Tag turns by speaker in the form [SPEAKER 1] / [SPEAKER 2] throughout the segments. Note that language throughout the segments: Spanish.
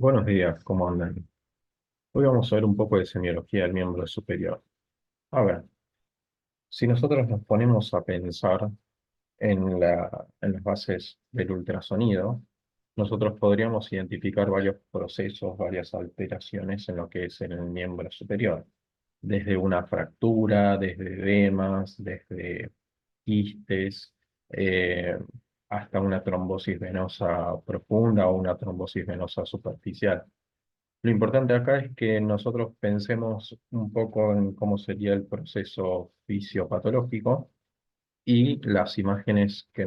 [SPEAKER 1] Buenos días, ¿cómo andan? Hoy vamos a ver un poco de semiología del miembro superior. A ver, si nosotros nos ponemos a pensar en las bases del ultrasonido, nosotros podríamos identificar varios procesos, varias alteraciones en lo que es el miembro superior. Desde una fractura, desde edemas, desde quistes, eh, hasta una trombosis venosa profunda o una trombosis venosa superficial. Lo importante acá es que nosotros pensemos un poco en cómo sería el proceso fisiopatológico y las imágenes que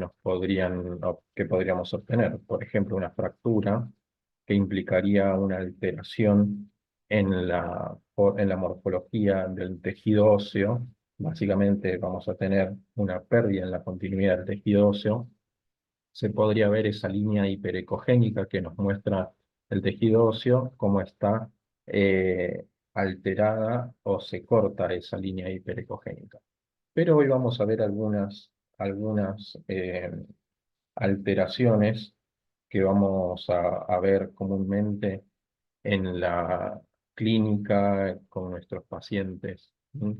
[SPEAKER 1] que podríamos obtener. Por ejemplo, una fractura que implicaría una alteración en la morfología del tejido óseo. Básicamente vamos a tener una pérdida en la continuidad del tejido óseo. Se podría ver esa línea hiperecogénica que nos muestra el tejido óseo, cómo está alterada o se corta esa línea hiperecogénica. Pero hoy vamos a ver algunas alteraciones que vamos a ver comúnmente en la clínica con nuestros pacientes. ¿M?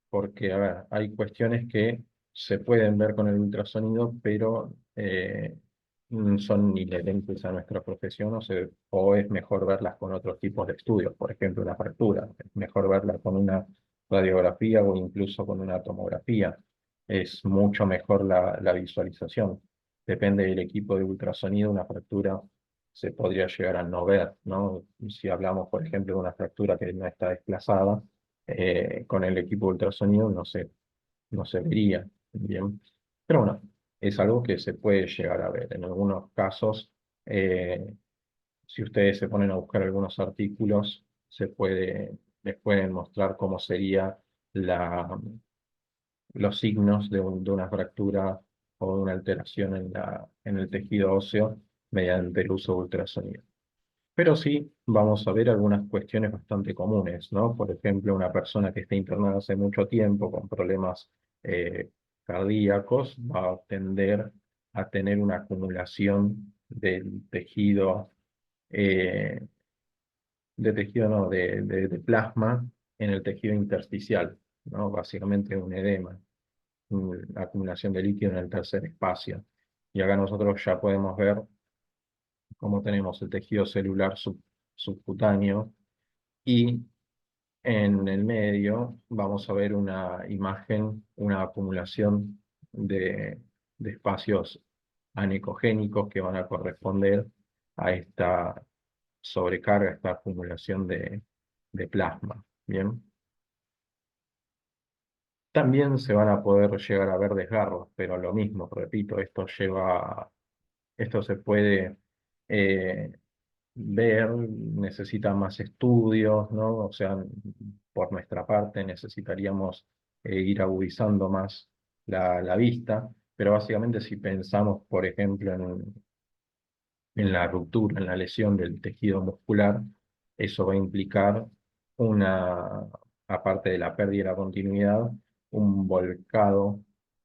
[SPEAKER 1] Porque, a ver, hay cuestiones que se pueden ver con el ultrasonido, pero son inherentes a nuestra profesión o es mejor verlas con otros tipos de estudios. Por ejemplo, una fractura, es mejor verla con una radiografía o incluso con una tomografía. Es mucho mejor la visualización. Depende del equipo de ultrasonido, una fractura se podría llegar a no ver, ¿no? Si hablamos, por ejemplo, de una fractura que no está desplazada, con el equipo de ultrasonido no se vería bien. Pero bueno, es algo que se puede llegar a ver. En algunos casos, eh, si ustedes se ponen a buscar algunos artículos, les pueden mostrar cómo sería la, los signos de una fractura o de una alteración en el tejido óseo mediante el uso de ultrasonido. Pero sí vamos a ver algunas cuestiones bastante comunes, ¿no? Por ejemplo, una persona que esté internada hace mucho tiempo con problemas eh, cardíacos va a tender a tener una acumulación del tejido, eh, de tejido no, de plasma en el tejido intersticial, ¿no? Básicamente un edema, una acumulación de líquido en el tercer espacio. Y acá nosotros ya podemos ver cómo tenemos el tejido celular subcutáneo y en el medio vamos a ver una imagen, una acumulación de espacios anecogénicos que van a corresponder a esta sobrecarga, esta acumulación de plasma. Bien. También se van a poder llegar a ver desgarros, pero lo mismo, repito, esto se puede eh, ver, necesita más estudios, ¿no? O sea, por nuestra parte necesitaríamos ir agudizando más la vista, pero básicamente si pensamos, por ejemplo, en la ruptura, en la lesión del tejido muscular, eso va a implicar una, aparte de la pérdida de la continuidad, un volcado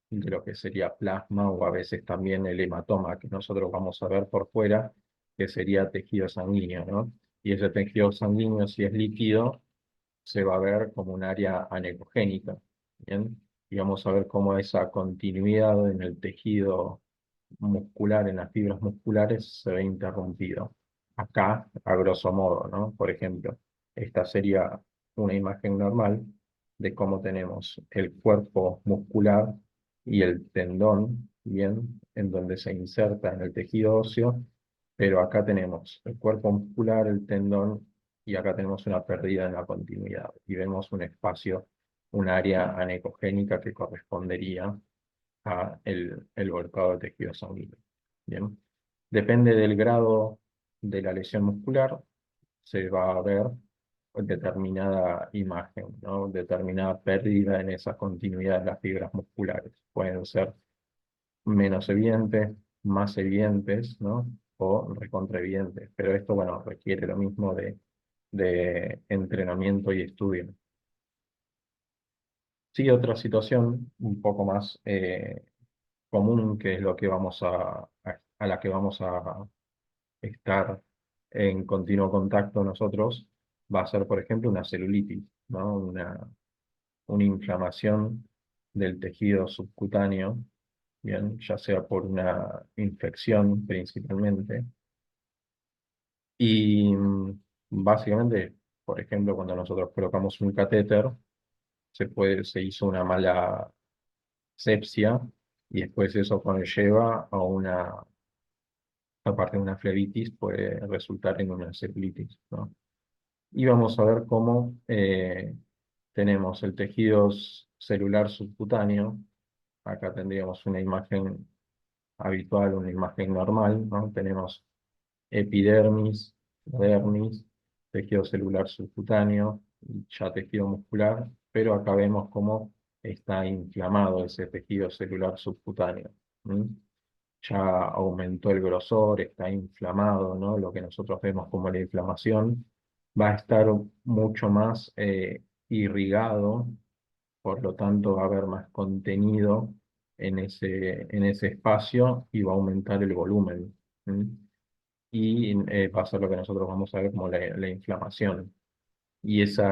[SPEAKER 1] de lo que sería plasma o a veces también el hematoma que nosotros vamos a ver por fuera, que sería tejido sanguíneo, ¿no? Y ese tejido sanguíneo, si es líquido, se va a ver como un área anecogénica, ¿bien? Y vamos a ver cómo esa continuidad en el tejido muscular, en las fibras musculares, se ve interrumpido. Acá, a grosso modo, ¿no? Por ejemplo, esta sería una imagen normal de cómo tenemos el cuerpo muscular y el tendón, ¿bien? En donde se inserta en el tejido óseo, pero acá tenemos el cuerpo muscular, el tendón, y acá tenemos una pérdida en la continuidad. Y vemos un espacio, un área anecogénica que correspondería a el volcado de tejido sanguíneo. Bien. Depende del grado de la lesión muscular, se va a ver determinada imagen, ¿no? Determinada pérdida en esa continuidad de las fibras musculares. Pueden ser menos evidentes, más evidentes, ¿no? O recontraevidentes. Pero esto, bueno, requiere lo mismo de entrenamiento y estudio. Sí, otra situación un poco más común, que es lo que a la que vamos a estar en continuo contacto nosotros, va a ser, por ejemplo, una celulitis, ¿no? Una inflamación del tejido subcutáneo, bien, ya sea por una infección principalmente. Y básicamente, por ejemplo, cuando nosotros colocamos un catéter, se hizo una mala sepsia y después eso conlleva a aparte de una flebitis, puede resultar en una celulitis, ¿no? Y vamos a ver cómo tenemos el tejido celular subcutáneo. Acá tendríamos una imagen habitual, una imagen normal, ¿no? Tenemos epidermis, dermis, tejido celular subcutáneo, y ya tejido muscular, pero acá vemos cómo está inflamado ese tejido celular subcutáneo. ¿Mm? Ya aumentó el grosor, está inflamado, ¿no? Lo que nosotros vemos como la inflamación va a estar mucho más irrigado, por lo tanto va a haber más contenido en ese espacio y va a aumentar el volumen. ¿Mm? Y va a ser lo que nosotros vamos a ver como la inflamación. Y ese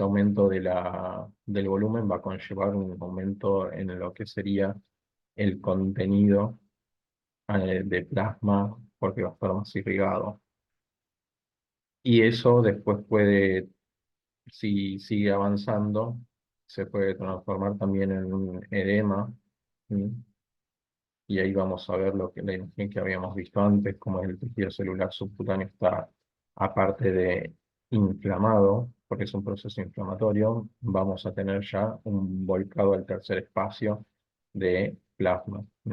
[SPEAKER 1] aumento del volumen va a conllevar un aumento en lo que sería el contenido de plasma, porque va a estar más irrigado. Y eso después puede, si sigue avanzando, se puede transformar también en un edema. ¿Sí? Y ahí vamos a ver la imagen que habíamos visto antes, como el tejido celular subcutáneo está, aparte de inflamado, porque es un proceso inflamatorio, vamos a tener ya un volcado al tercer espacio de plasma. ¿Sí?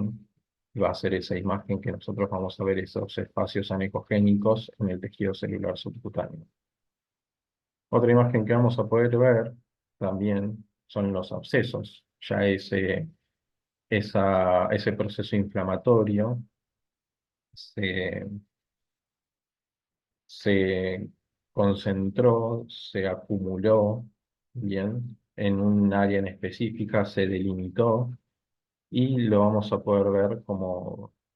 [SPEAKER 1] Y va a ser esa imagen que nosotros vamos a ver esos espacios anecogénicos en el tejido celular subcutáneo. Otra imagen que vamos a poder ver también son los abscesos, ya ese proceso inflamatorio se, se concentró, se acumuló, bien, en un área en específica, se delimitó y lo vamos a poder ver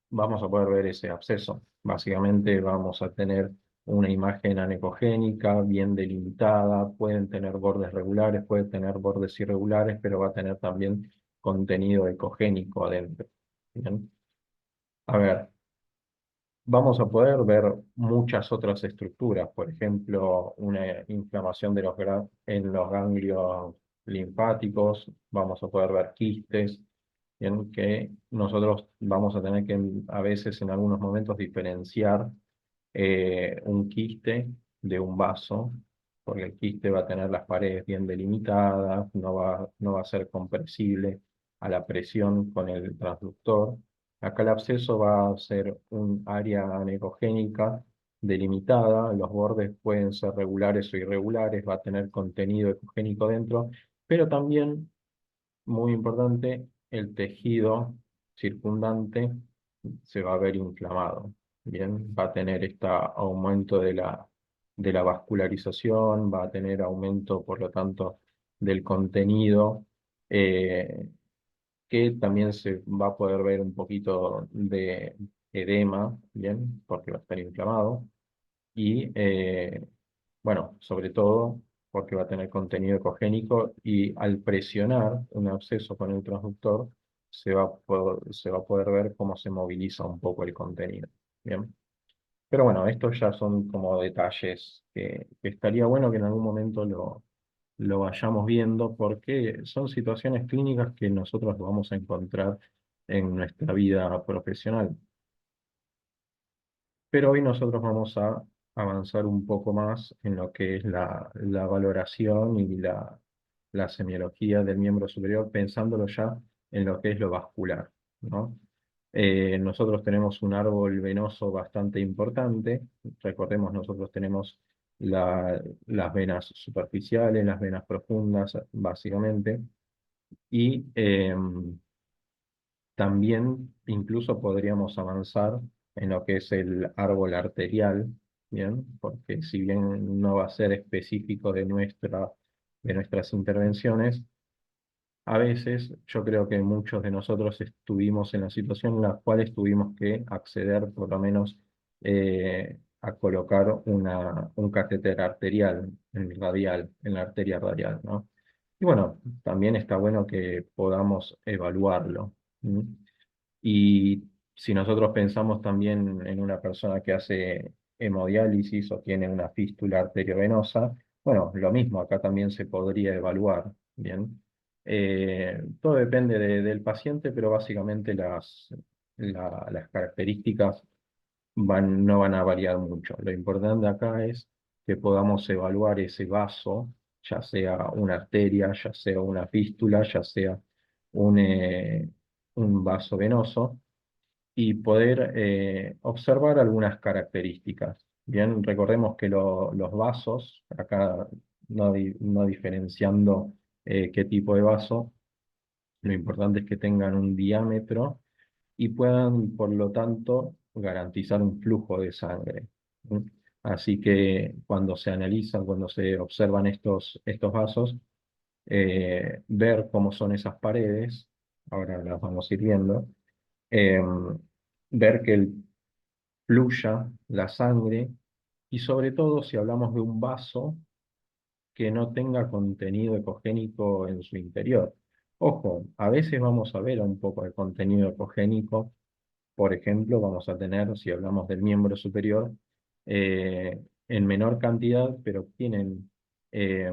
[SPEAKER 1] vamos a poder ver ese absceso. Básicamente vamos a tener una imagen anecogénica bien delimitada, pueden tener bordes regulares, pueden tener bordes irregulares, pero va a tener también contenido ecogénico adentro. Bien. A ver, vamos a poder ver muchas otras estructuras, por ejemplo, una inflamación en los ganglios linfáticos, vamos a poder ver quistes, en que nosotros vamos a tener que a veces en algunos momentos diferenciar un quiste de un vaso, porque el quiste va a tener las paredes bien delimitadas, no va a ser compresible a la presión con el transductor. Acá el absceso va a ser un área anecogénica delimitada, los bordes pueden ser regulares o irregulares, va a tener contenido ecogénico dentro, pero también, muy importante, el tejido circundante se va a ver inflamado. Bien, va a tener este aumento de la vascularización, va a tener aumento, por lo tanto, del contenido, eh, que también se va a poder ver un poquito de edema, bien, porque va a estar inflamado. Y bueno, sobre todo porque va a tener contenido ecogénico y al presionar un absceso con el transductor se va a poder ver cómo se moviliza un poco el contenido. Bien. Pero bueno, estos ya son como detalles que estaría bueno que en algún momento lo vayamos viendo porque son situaciones clínicas que nosotros vamos a encontrar en nuestra vida profesional. Pero hoy nosotros vamos a avanzar un poco más en lo que es la valoración y la semiología del miembro superior, pensándolo ya en lo que es lo vascular, ¿no? Nosotros tenemos un árbol venoso bastante importante. Recordemos, nosotros tenemos las venas superficiales, las venas profundas, básicamente, y también incluso podríamos avanzar en lo que es el árbol arterial, ¿bien? Porque si bien no va a ser específico de nuestras intervenciones, a veces yo creo que muchos de nosotros estuvimos en la situación en la cual tuvimos que acceder por lo menos a colocar un catéter arterial radial, en la arteria radial, ¿no? Y bueno, también está bueno que podamos evaluarlo. ¿Mm? Y si nosotros pensamos también en una persona que hace hemodiálisis o tiene una fístula arteriovenosa, bueno, lo mismo, acá también se podría evaluar, ¿bien? Todo depende del paciente, pero básicamente las características no van a variar mucho. Lo importante acá es que podamos evaluar ese vaso, ya sea una arteria, ya sea una fístula, ya sea un vaso venoso, y poder observar algunas características. Bien, recordemos que los vasos, acá no diferenciando qué tipo de vaso, lo importante es que tengan un diámetro y puedan, por lo tanto, garantizar un flujo de sangre. ¿Mm? Así que cuando se analizan, cuando se observan estos vasos, ver cómo son esas paredes, ahora las vamos a ir viendo, eh, ver que fluya la sangre y sobre todo si hablamos de un vaso que no tenga contenido ecogénico en su interior. Ojo, a veces vamos a ver un poco de contenido ecogénico. Por ejemplo, vamos a tener, si hablamos del miembro superior, en menor cantidad, pero tienen eh,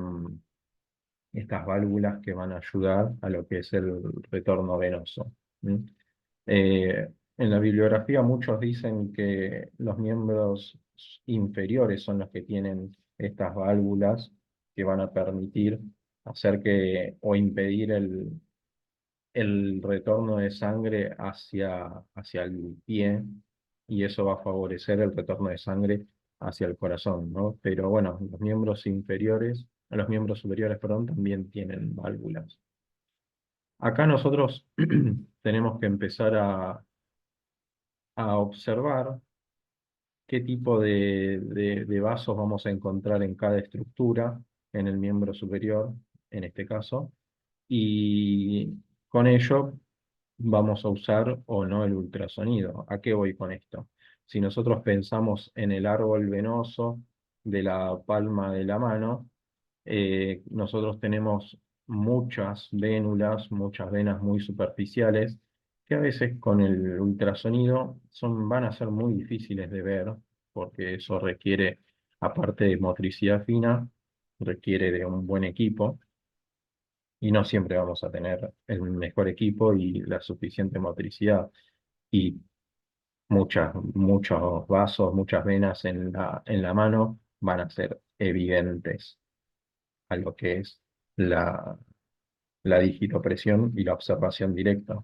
[SPEAKER 1] estas válvulas que van a ayudar a lo que es el retorno venoso. ¿Mm? En la bibliografía muchos dicen que los miembros inferiores son los que tienen estas válvulas que van a permitir hacer que o impedir el retorno de sangre hacia el pie, y eso va a favorecer el retorno de sangre hacia el corazón, ¿no? Pero bueno, los miembros superiores, perdón, también tienen válvulas. Acá nosotros tenemos que empezar a observar qué tipo de vasos vamos a encontrar en cada estructura, en el miembro superior, en este caso, y con ello vamos a usar o no el ultrasonido. ¿A qué voy con esto? Si nosotros pensamos en el árbol venoso de la palma de la mano, nosotros tenemos muchas vénulas, muchas venas muy superficiales, que a veces con el ultrasonido van a ser muy difíciles de ver, porque eso requiere, aparte de motricidad fina, requiere de un buen equipo, y no siempre vamos a tener el mejor equipo y la suficiente motricidad. Y muchos vasos, muchas venas en la mano van a ser evidentes a lo que es la, la digitopresión y la observación directa.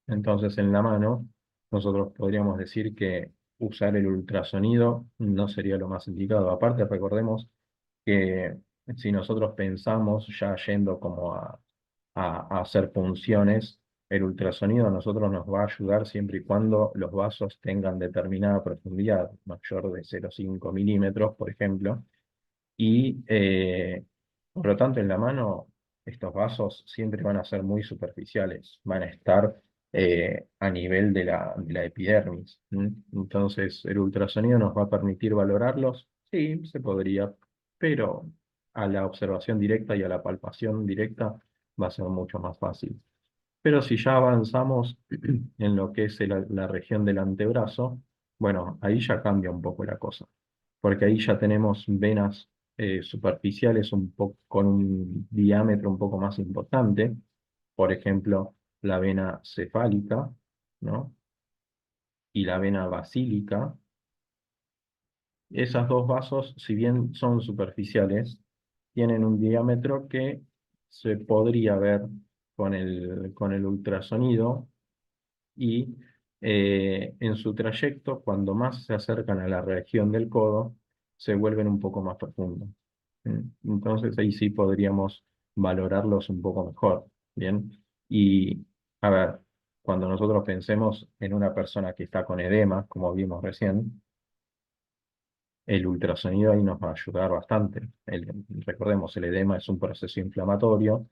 [SPEAKER 1] Entonces, en la mano, nosotros podríamos decir que usar el ultrasonido no sería lo más indicado. Aparte, recordemos que si nosotros pensamos ya yendo como a hacer funciones, el ultrasonido a nosotros nos va a ayudar siempre y cuando los vasos tengan determinada profundidad, mayor de 0,5 milímetros, por ejemplo, y por lo tanto, en la mano, estos vasos siempre van a ser muy superficiales, van a estar a nivel de la epidermis. ¿M? Entonces, el ultrasonido nos va a permitir valorarlos. Sí, se podría, pero a la observación directa y a la palpación directa va a ser mucho más fácil. Pero si ya avanzamos en lo que es la región del antebrazo, bueno, ahí ya cambia un poco la cosa, porque ahí ya tenemos venas superficiales con un diámetro un poco más importante, por ejemplo, la vena cefálica, ¿no? Y la vena basílica. Esas dos vasos, si bien son superficiales, tienen un diámetro que se podría ver con el ultrasonido, y en su trayecto, cuando más se acercan a la región del codo, se vuelven un poco más profundos. Entonces ahí sí podríamos valorarlos un poco mejor, ¿bien? Y a ver, cuando nosotros pensemos en una persona que está con edema, como vimos recién, el ultrasonido ahí nos va a ayudar bastante. Recordemos, el edema es un proceso inflamatorio,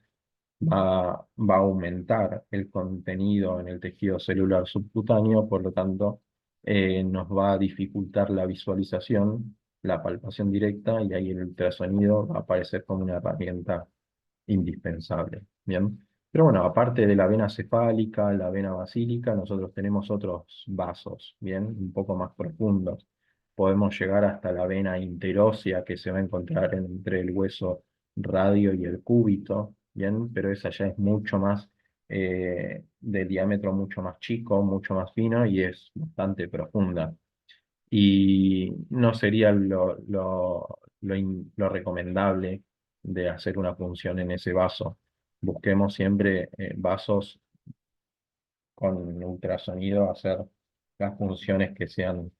[SPEAKER 1] va a aumentar el contenido en el tejido celular subcutáneo, por lo tanto, nos va a dificultar la visualización, la palpación directa, y ahí el ultrasonido va a aparecer como una herramienta indispensable. Bien. Pero bueno, aparte de la vena cefálica, la vena basílica, nosotros tenemos otros vasos, bien, un poco más profundos. Podemos llegar hasta la vena interósea que se va a encontrar entre el hueso radio y el cúbito, bien, pero esa ya es mucho más de diámetro mucho más chico, mucho más fino y es bastante profunda. Y no sería lo recomendable de hacer una punción en ese vaso. Busquemos siempre vasos con ultrasonido, hacer las punciones que sean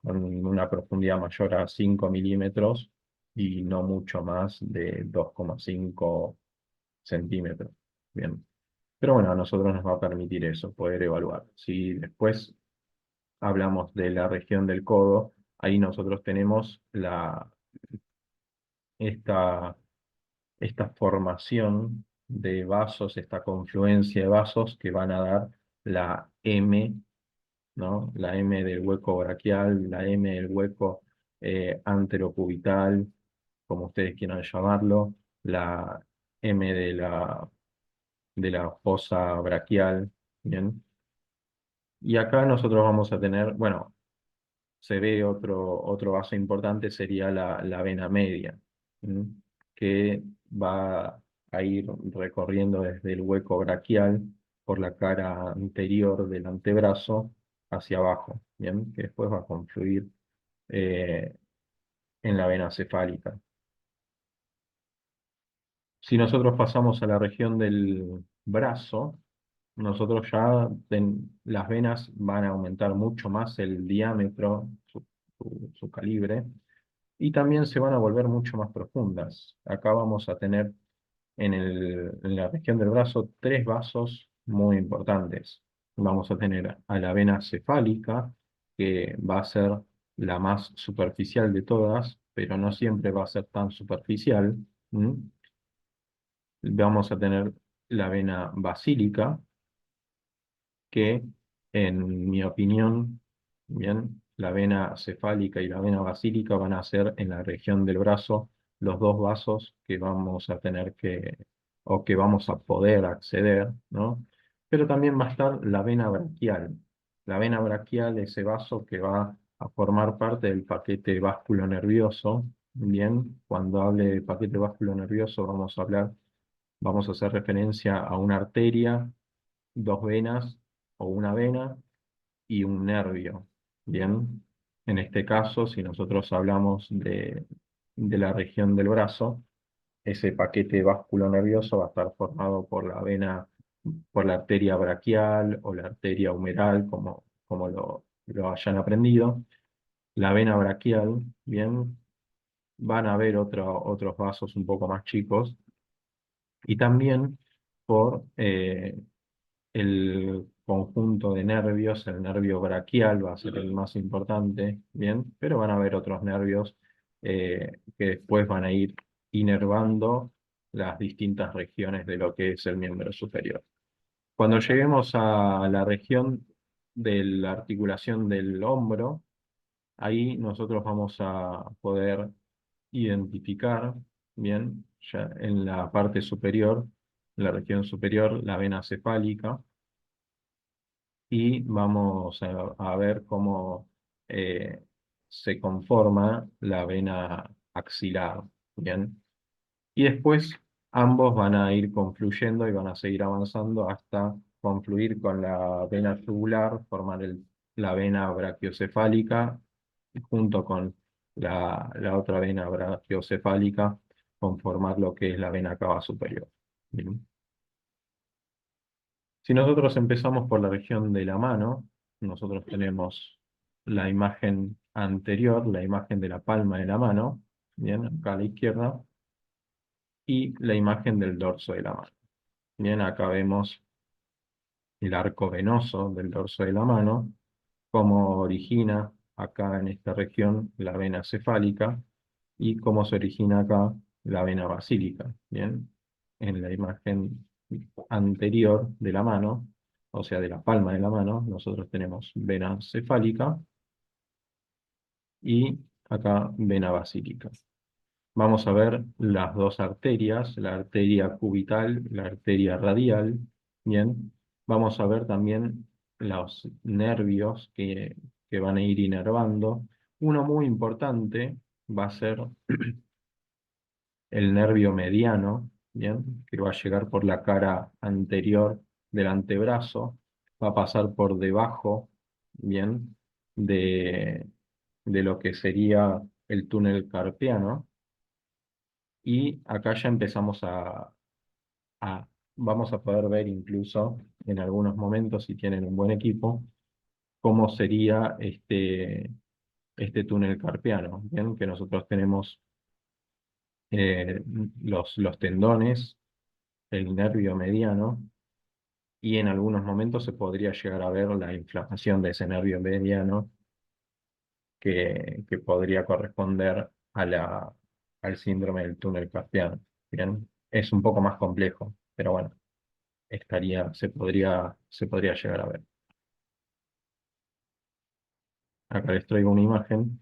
[SPEAKER 1] con una profundidad mayor a 5 milímetros y no mucho más de 2,5 centímetros. Bien. Pero bueno, a nosotros nos va a permitir eso, poder evaluar. Si después hablamos de la región del codo, ahí nosotros tenemos esta, esta formación de vasos, esta confluencia de vasos que van a dar la M, ¿no? La M del hueco braquial, la M del hueco anterocubital, como ustedes quieran llamarlo, la M de la fosa braquial, ¿bien? Y acá nosotros vamos a tener, bueno, se ve otro vaso importante, sería la vena media, ¿m? Que va a ir recorriendo desde el hueco braquial por la cara anterior del antebrazo hacia abajo, ¿bien? Que después va a confluir eh, en la vena cefálica. Si nosotros pasamos a la región del brazo, nosotros ya las venas van a aumentar mucho más el diámetro, su calibre, y también se van a volver mucho más profundas. Acá vamos a tener en la región del brazo tres vasos muy importantes. Vamos a tener a la vena cefálica, que va a ser la más superficial de todas, pero no siempre va a ser tan superficial. ¿M? Vamos a tener la vena basílica, que en mi opinión, bien, la vena cefálica y la vena basílica van a ser en la región del brazo los dos vasos que vamos a tener o que vamos a poder acceder, ¿no? Pero también va a estar la vena braquial. La vena braquial, ese vaso que va a formar parte del paquete básculo nervioso. Bien, cuando hable de paquete básculo nervioso vamos a hacer referencia a una arteria, dos venas o una vena y un nervio. Bien, en este caso, si nosotros hablamos de la región del brazo, ese paquete básculo nervioso va a estar formado por la vena, por la arteria braquial o la arteria humeral, como lo hayan aprendido. La vena braquial, bien, van a haber otros vasos un poco más chicos y también por el conjunto de nervios, el nervio braquial va a ser el más importante, ¿bien? Pero van a haber otros nervios que después van a ir inervando las distintas regiones de lo que es el miembro superior. Cuando lleguemos a la región de la articulación del hombro, ahí nosotros vamos a poder identificar, ¿bien? Ya en la parte superior, en la región superior, la vena cefálica, y vamos a ver cómo eh, se conforma la vena axilar, ¿bien? Y después ambos van a ir confluyendo y van a seguir avanzando hasta confluir con la vena yugular, formar la vena brachiocefálica, y junto con la otra vena brachiocefálica, conformar lo que es la vena cava superior. ¿Bien? Si nosotros empezamos por la región de la mano, nosotros tenemos la imagen anterior, la imagen de la palma de la mano, bien, acá a la izquierda, y la imagen del dorso de la mano. Bien, acá vemos el arco venoso del dorso de la mano, cómo origina acá en esta región la vena cefálica y cómo se origina acá la vena basílica. Bien, en la imagen anterior de la mano o sea, de la palma de la mano, nosotros tenemos vena cefálica y acá vena basílica. Vamos a ver las dos arterias, la arteria cubital, la arteria radial. Bien, vamos a ver también los nervios que van a ir inervando. Uno muy importante va a ser el nervio mediano, bien, que va a llegar por la cara anterior del antebrazo, va a pasar por debajo, bien, de lo que sería el túnel carpiano. Y acá ya empezamos vamos a poder ver incluso en algunos momentos, si tienen un buen equipo, cómo sería este túnel carpiano. Bien, que nosotros tenemos eh, los tendones, el nervio mediano, y en algunos momentos se podría llegar a ver la inflamación de ese nervio mediano que podría corresponder al síndrome del túnel carpiano. Bien, es un poco más complejo, pero bueno. Se podría llegar a ver. Acá les traigo una imagen.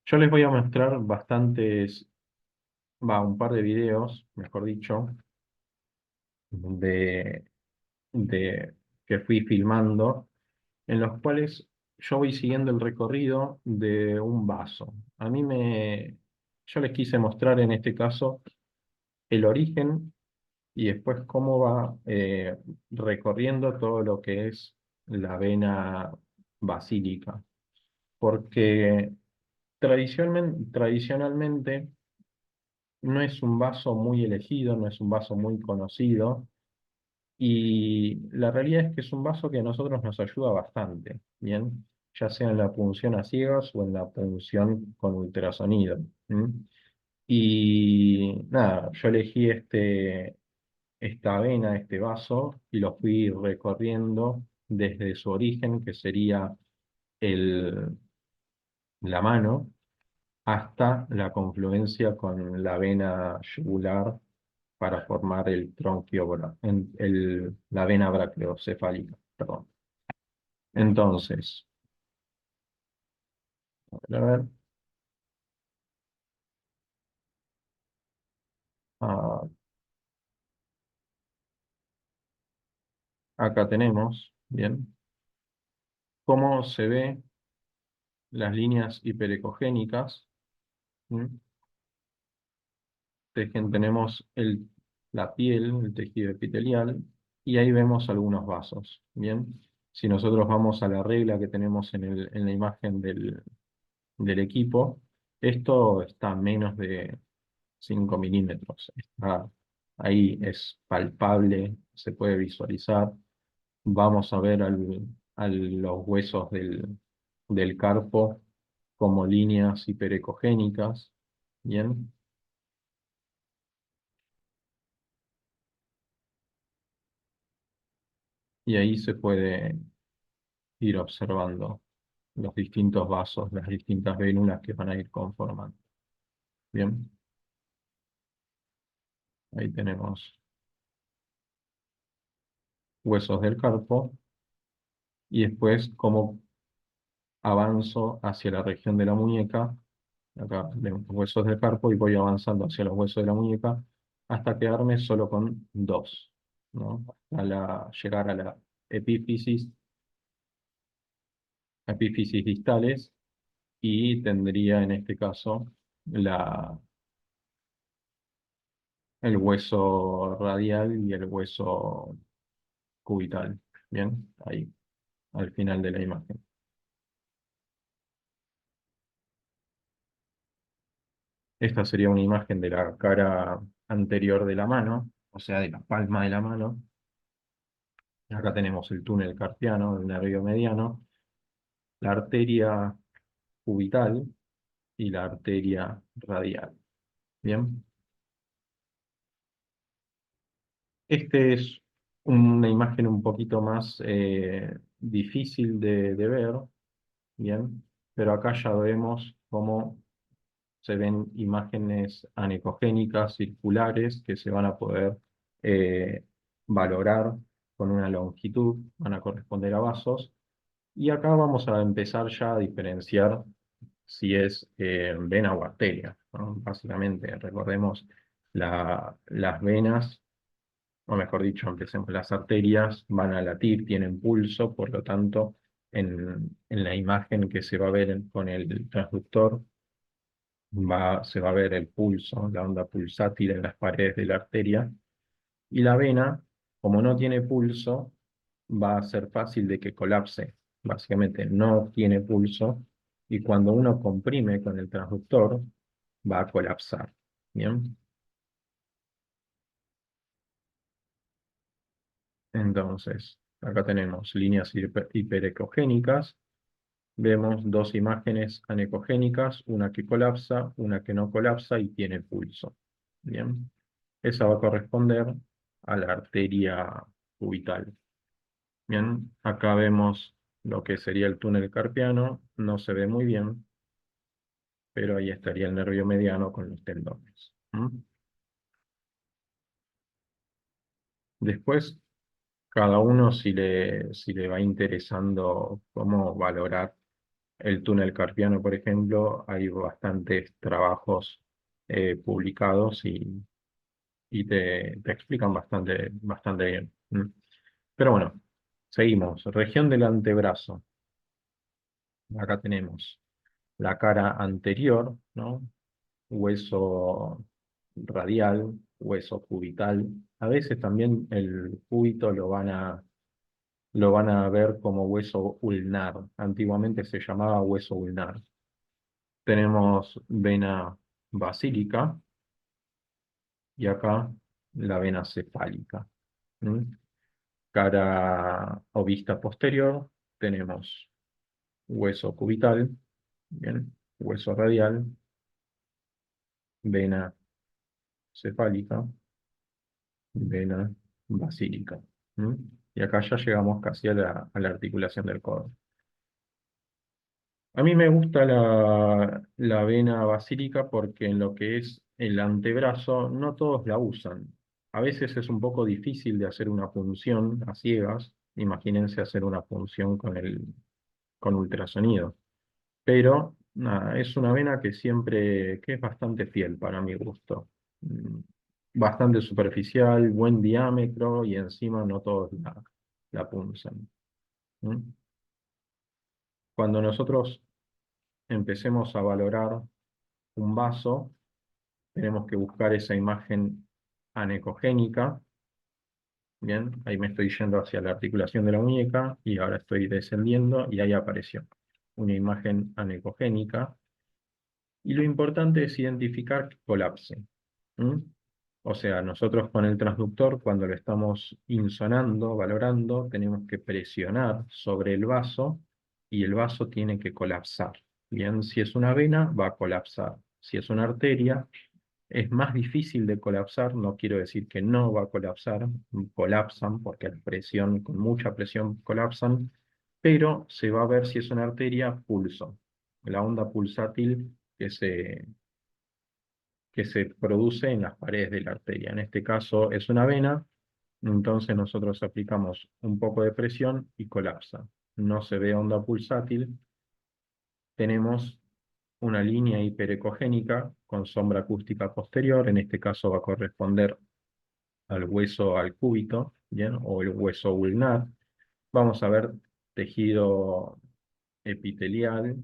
[SPEAKER 1] Yo les voy a mostrar un par de videos, mejor dicho, de, de que fui filmando, en los cuales yo voy siguiendo el recorrido de un vaso. Yo les quise mostrar en este caso el origen y después cómo va recorriendo todo lo que es la vena basílica. Porque tradicionalmente no es un vaso muy elegido, no es un vaso muy conocido, y la realidad es que es un vaso que a nosotros nos ayuda bastante, ¿bien? Ya sea en la punción a ciegas o en la punción con ultrasonido. ¿M? Y nada, yo elegí esta vena, este vaso, y lo fui recorriendo desde su origen, que sería el, la mano, hasta la confluencia con la vena yugular para formar el tronquio, la vena brachiocefálica, perdón. Entonces, a ver, ah, acá tenemos, bien, cómo se ve las líneas hiperecogénicas. ¿M? Tenemos la piel, el tejido epitelial, y ahí vemos algunos vasos, bien. Si nosotros vamos a la regla que tenemos en la imagen del equipo, esto está a menos de 5 milímetros. Ahí es palpable, se puede visualizar. Vamos a ver a los huesos del carpo como líneas hiperecogénicas. Bien, y ahí se puede ir observando los distintos vasos, las distintas vénulas que van a ir conformando. Bien, ahí tenemos huesos del carpo y después cómo avanzo hacia la región de la muñeca. Acá vemos los huesos del carpo y voy avanzando hacia los huesos de la muñeca hasta quedarme solo con dos, ¿no? Llegar a la epífisis, epífisis distales, y tendría en este caso el hueso radial y el hueso cubital. Bien, ahí, al final de la imagen. Esta sería una imagen de la cara anterior de la mano, o sea, de la palma de la mano. Acá tenemos el túnel carpiano, el nervio mediano, la arteria cubital y la arteria radial. Bien, este es una imagen un poquito más difícil de ver, bien, pero acá ya vemos cómo se ven imágenes anecogénicas circulares que se van a poder eh, valorar con una longitud, van a corresponder a vasos. Y acá vamos a empezar ya a diferenciar si es vena o arteria, ¿no? Básicamente, recordemos las venas, o mejor dicho, empecemos, las arterias van a latir, tienen pulso, por lo tanto, en la imagen que se va a ver con el transductor, se va a ver el pulso, la onda pulsátil en las paredes de la arteria, y la vena, como no tiene pulso, va a ser fácil de que colapse. Básicamente no tiene pulso, y cuando uno comprime con el transductor, va a colapsar. ¿Bien? Entonces, acá tenemos líneas hiperecogénicas. Vemos dos imágenes anecogénicas, una que colapsa, una que no colapsa y tiene pulso. Bien, esa va a corresponder a la arteria cubital. Bien, acá vemos lo que sería el túnel carpiano, no se ve muy bien, pero ahí estaría el nervio mediano con los tendones. ¿Mm? Después, cada uno si le va interesando cómo valorar el túnel carpiano, por ejemplo, hay bastantes trabajos publicados y te explican bastante bien. ¿Mm? Pero bueno, seguimos. Región del antebrazo. Acá tenemos la cara anterior, ¿no? Hueso radial, hueso cubital. A veces también el cúbito lo van a ver como hueso ulnar. Antiguamente se llamaba hueso ulnar. Tenemos vena basílica y acá la vena cefálica. ¿Mm? Cara o vista posterior tenemos hueso cubital, bien, hueso radial, vena cefálica, vena basílica. ¿Mm? Y acá ya llegamos casi a la articulación del codo. A mí me gusta la vena basílica porque en lo que es el antebrazo no todos la usan. A veces es un poco difícil de hacer una punción a ciegas. Imagínense hacer una punción con ultrasonido. Pero nada, es una vena que es bastante fiel para mi gusto. Mm, Bastante superficial, buen diámetro y encima no todos la punzan. ¿Mm? Cuando nosotros empecemos a valorar un vaso, tenemos que buscar esa imagen anecogénica. Bien, ahí me estoy yendo hacia la articulación de la muñeca y ahora estoy descendiendo y ahí apareció una imagen anecogénica. Y lo importante es identificar que colapse. ¿Mm? O sea, nosotros con el transductor, cuando lo estamos insonando, valorando, tenemos que presionar sobre el vaso y el vaso tiene que colapsar. Bien, si es una vena, va a colapsar. Si es una arteria, es más difícil de colapsar, no quiero decir que no va a colapsar, colapsan porque la presión, con mucha presión colapsan, pero se va a ver si es una arteria, pulso. La onda pulsátil que se produce en las paredes de la arteria. En este caso es una vena, entonces nosotros aplicamos un poco de presión y colapsa. No se ve onda pulsátil, tenemos una línea hiperecogénica con sombra acústica posterior, en este caso va a corresponder al hueso al cúbito, ¿bien? O el hueso ulnar. Vamos a ver tejido epitelial,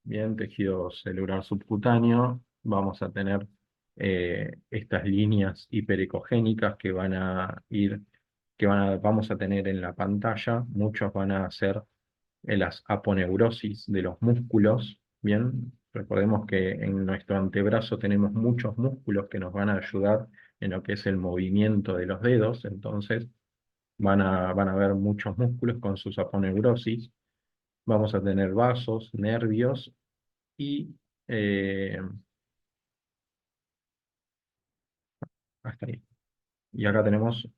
[SPEAKER 1] bien, tejido celular subcutáneo. Vamos a tener estas líneas hiperecogénicas que van a ir, vamos a tener en la pantalla. Muchos van a ser las aponeurosis de los músculos, bien. Recordemos que en nuestro antebrazo tenemos muchos músculos que nos van a ayudar en lo que es el movimiento de los dedos, entonces van a ver muchos músculos con sus aponeurosis. Vamos a tener vasos, nervios y hasta ahí. Y acá tenemos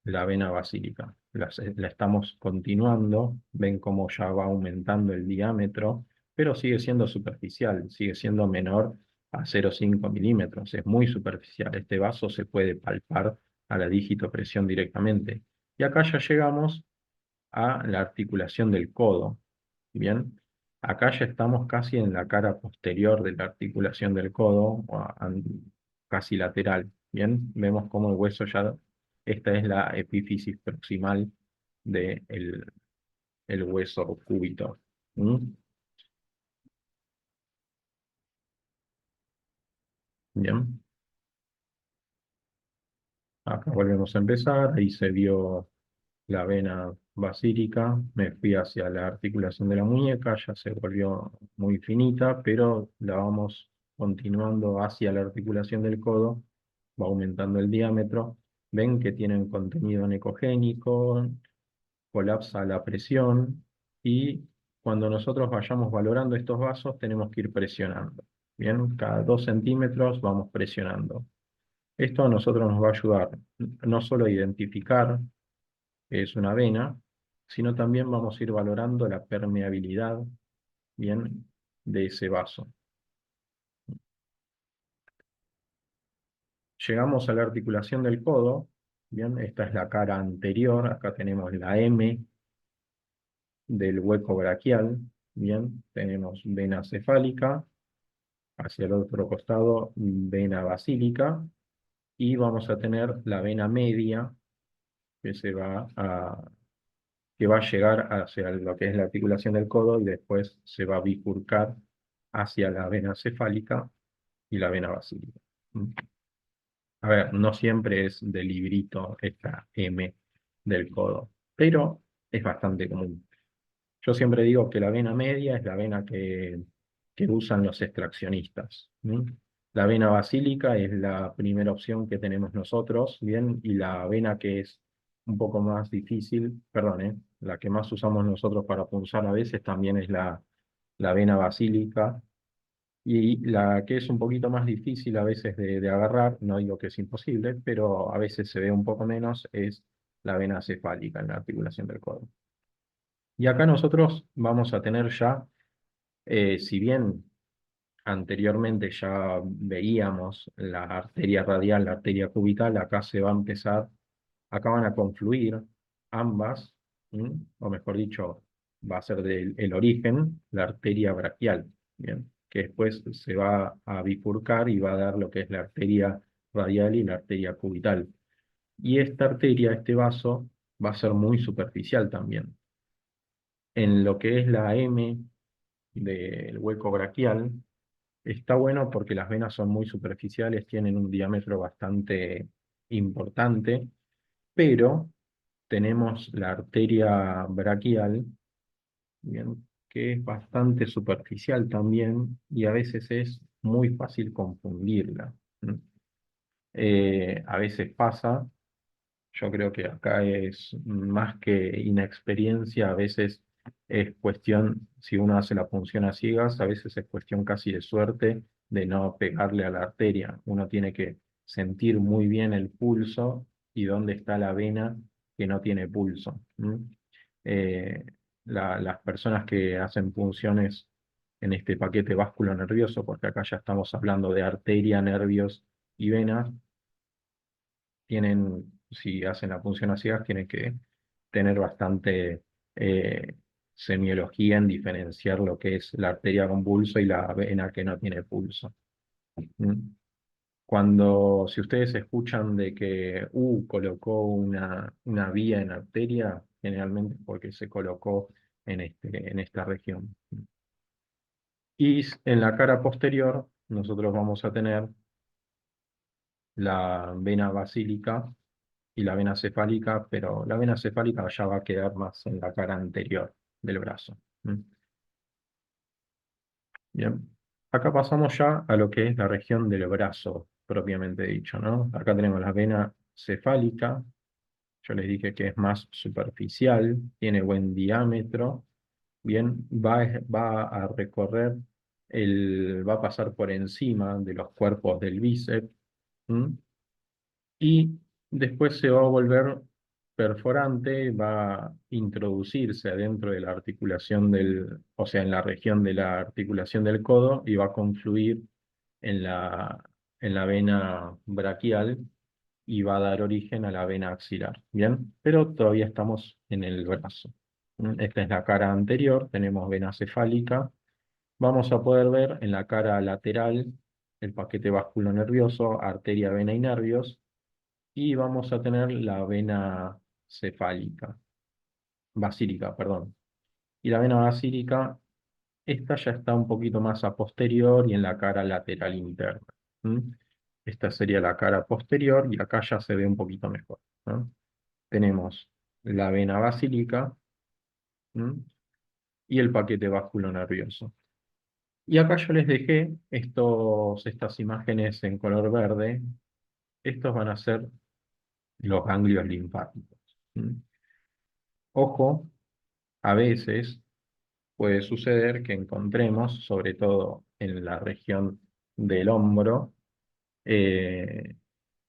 [SPEAKER 1] la vena basílica. La estamos continuando, ven cómo ya va aumentando el diámetro, pero sigue siendo superficial, sigue siendo menor a 0,5 milímetros, es muy superficial. Este vaso se puede palpar a la dígito presión directamente. Y acá ya llegamos a la articulación del codo. Bien, acá ya estamos casi en la cara posterior de la articulación del codo, casi lateral. Bien, vemos cómo el hueso ya, esta es la epífisis proximal del el hueso cúbito. ¿Mm? Bien, acá volvemos a empezar, ahí se vio la vena basílica, me fui hacia la articulación de la muñeca, ya se volvió muy finita, pero la vamos continuando hacia la articulación del codo, va aumentando el diámetro. Ven que tienen contenido necogénico, colapsa la presión y cuando nosotros vayamos valorando estos vasos tenemos que ir presionando. Bien, cada 2 centímetros vamos presionando. Esto a nosotros nos va a ayudar no solo a identificar que es una vena, sino también vamos a ir valorando la permeabilidad, bien, de ese vaso. Llegamos a la articulación del codo, bien, esta es la cara anterior, acá tenemos la M del hueco braquial, bien, tenemos vena cefálica, hacia el otro costado vena basílica, y vamos a tener la vena media que que va a llegar hacia lo que es la articulación del codo y después se va a bifurcar hacia la vena cefálica y la vena basílica. ¿Mm? A ver, no siempre es de librito esta M del codo, pero es bastante común. Yo siempre digo que la vena media es la vena que usan los extraccionistas. ¿Mm? La vena basílica es la primera opción que tenemos nosotros, ¿bien? Y la vena que es un poco más difícil, perdón, la que más usamos nosotros para punzar a veces también es la vena basílica. Y la que es un poquito más difícil a veces de agarrar, no digo que es imposible, pero a veces se ve un poco menos, es la vena cefálica en la articulación del codo. Y acá nosotros vamos a tener ya, si bien anteriormente ya veíamos la arteria radial, la arteria cubital, acá se va a empezar, acá van a confluir ambas, o mejor dicho, va a ser del el origen la arteria braquial, ¿bien? Que después se va a bifurcar y va a dar lo que es la arteria radial y la arteria cubital. Y esta arteria, este vaso, va a ser muy superficial también. En lo que es la M del hueco braquial, está bueno porque las venas son muy superficiales, tienen un diámetro bastante importante, pero tenemos la arteria braquial, bien, que es bastante superficial también y a veces es muy fácil confundirla. ¿M? A veces pasa. Yo creo que acá es más que inexperiencia, a veces es cuestión, si uno hace la punción a ciegas, a veces es cuestión casi de suerte de no pegarle a la arteria. Uno tiene que sentir muy bien el pulso y dónde está la vena que no tiene pulso. ¿M? Eh, las personas que hacen punciones en este paquete básculo nervioso, porque acá ya estamos hablando de arteria, nervios y venas, tienen, si hacen la punción a ciegas, tienen que tener bastante eh, semiología en diferenciar lo que es la arteria con pulso y la vena que no tiene pulso. ¿Mm? Cuando, si ustedes escuchan de que colocó una vía en arteria, generalmente es porque se colocó en esta región. Y en la cara posterior, nosotros vamos a tener la vena basílica y la vena cefálica, pero la vena cefálica ya va a quedar más en la cara anterior del brazo. ¿Mm? Bien. Acá pasamos ya a lo que es la región del brazo, propiamente dicho, ¿no? Acá tenemos la vena cefálica, yo les dije que es más superficial, tiene buen diámetro, bien, va a recorrer, va a pasar por encima de los cuerpos del bíceps, ¿m? Y después se va a volver perforante, va a introducirse adentro de la articulación o sea, en la región de la articulación del codo y va a confluir en la vena braquial y va a dar origen a la vena axilar, ¿bien? Pero todavía estamos en el brazo. Esta es la cara anterior, tenemos vena cefálica. Vamos a poder ver en la cara lateral el paquete nervioso, arteria, vena y nervios, y vamos a tener la vena cefálica, basílica, perdón. Y la vena basílica, esta ya está un poquito más a posterior y en la cara lateral interna. ¿Mm? Esta sería la cara posterior y acá ya se ve un poquito mejor, ¿no? Tenemos la vena basílica, ¿mm? Y el paquete nervioso. Y acá yo les dejé estas imágenes en color verde. Estos van a ser los ganglios linfáticos. ¿Mm? Ojo, a veces puede suceder que encontremos, sobre todo en la región del hombro, eh,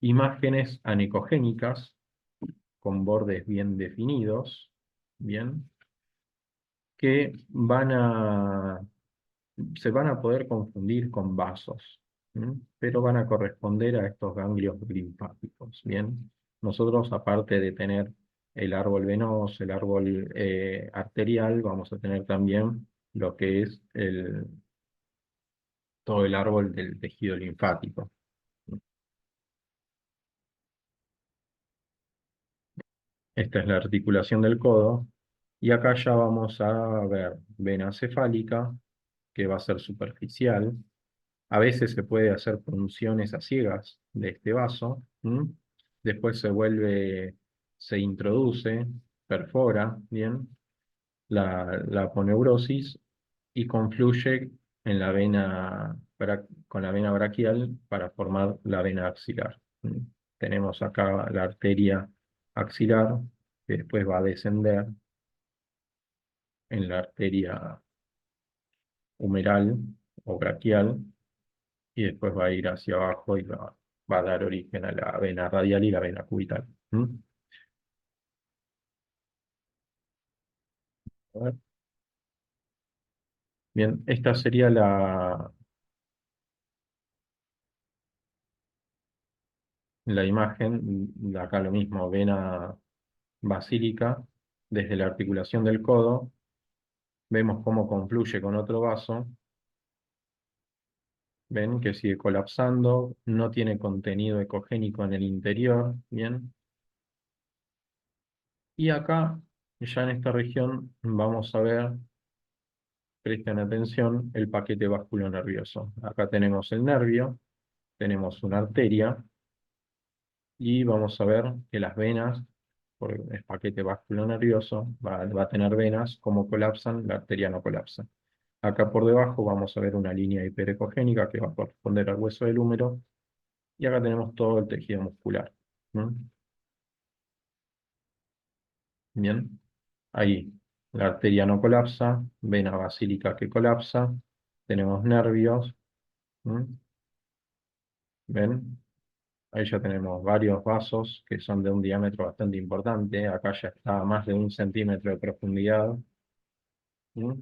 [SPEAKER 1] imágenes anecogénicas con bordes bien definidos, bien, que se van a poder confundir con vasos, ¿m? Pero van a corresponder a estos ganglios linfáticos, bien. Nosotros, aparte de tener el árbol venoso, el árbol arterial, vamos a tener también lo que es todo el árbol del tejido linfático. Esta es la articulación del codo. Y acá ya vamos a ver vena cefálica, que va a ser superficial. A veces se puede hacer punciones a ciegas de este vaso. Después se introduce, perfora, bien, la aponeurosis y confluye en la con la vena braquial para formar la vena axilar. Tenemos acá la arteria axilar, que después va a descender en la arteria humeral o braquial, y después va a ir hacia abajo y va a dar origen a la vena radial y la vena cubital. A ver. Bien, esta sería la imagen, acá lo mismo, vena basílica, desde la articulación del codo, vemos cómo confluye con otro vaso, ven que sigue colapsando, no tiene contenido ecogénico en el interior, bien, y acá, ya en esta región, vamos a ver, presten atención, el paquete nervioso. Acá tenemos el nervio, tenemos una arteria, y vamos a ver que las venas, por el paquete nervioso, va a tener venas, como colapsan, la arteria no colapsa. Acá por debajo vamos a ver una línea hiperecogénica que va a corresponder al hueso del húmero, y acá tenemos todo el tejido muscular. ¿Mm? Bien, ahí la arteria no colapsa, vena basílica que colapsa, tenemos nervios. ¿Mm? ¿Ven? Ahí ya tenemos varios vasos que son de un diámetro bastante importante. Acá ya está a más de 1 centímetro de profundidad. ¿Mm?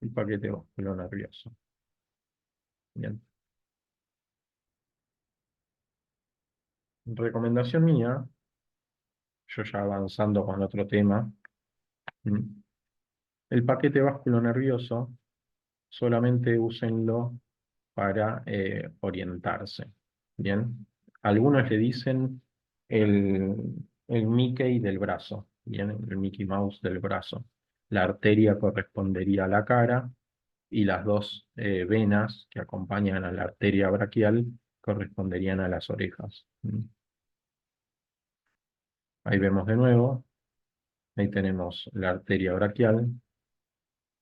[SPEAKER 1] El paquete nervioso. Bien. Recomendación mía, yo ya avanzando con otro tema. ¿Mm? El paquete nervioso solamente úsenlo para orientarse. Bien. Algunos le dicen el, el Mickey del brazo. Bien, el Mickey Mouse del brazo. La arteria correspondería a la cara y las dos venas que acompañan a la arteria braquial corresponderían a las orejas. Ahí vemos de nuevo, ahí tenemos la arteria braquial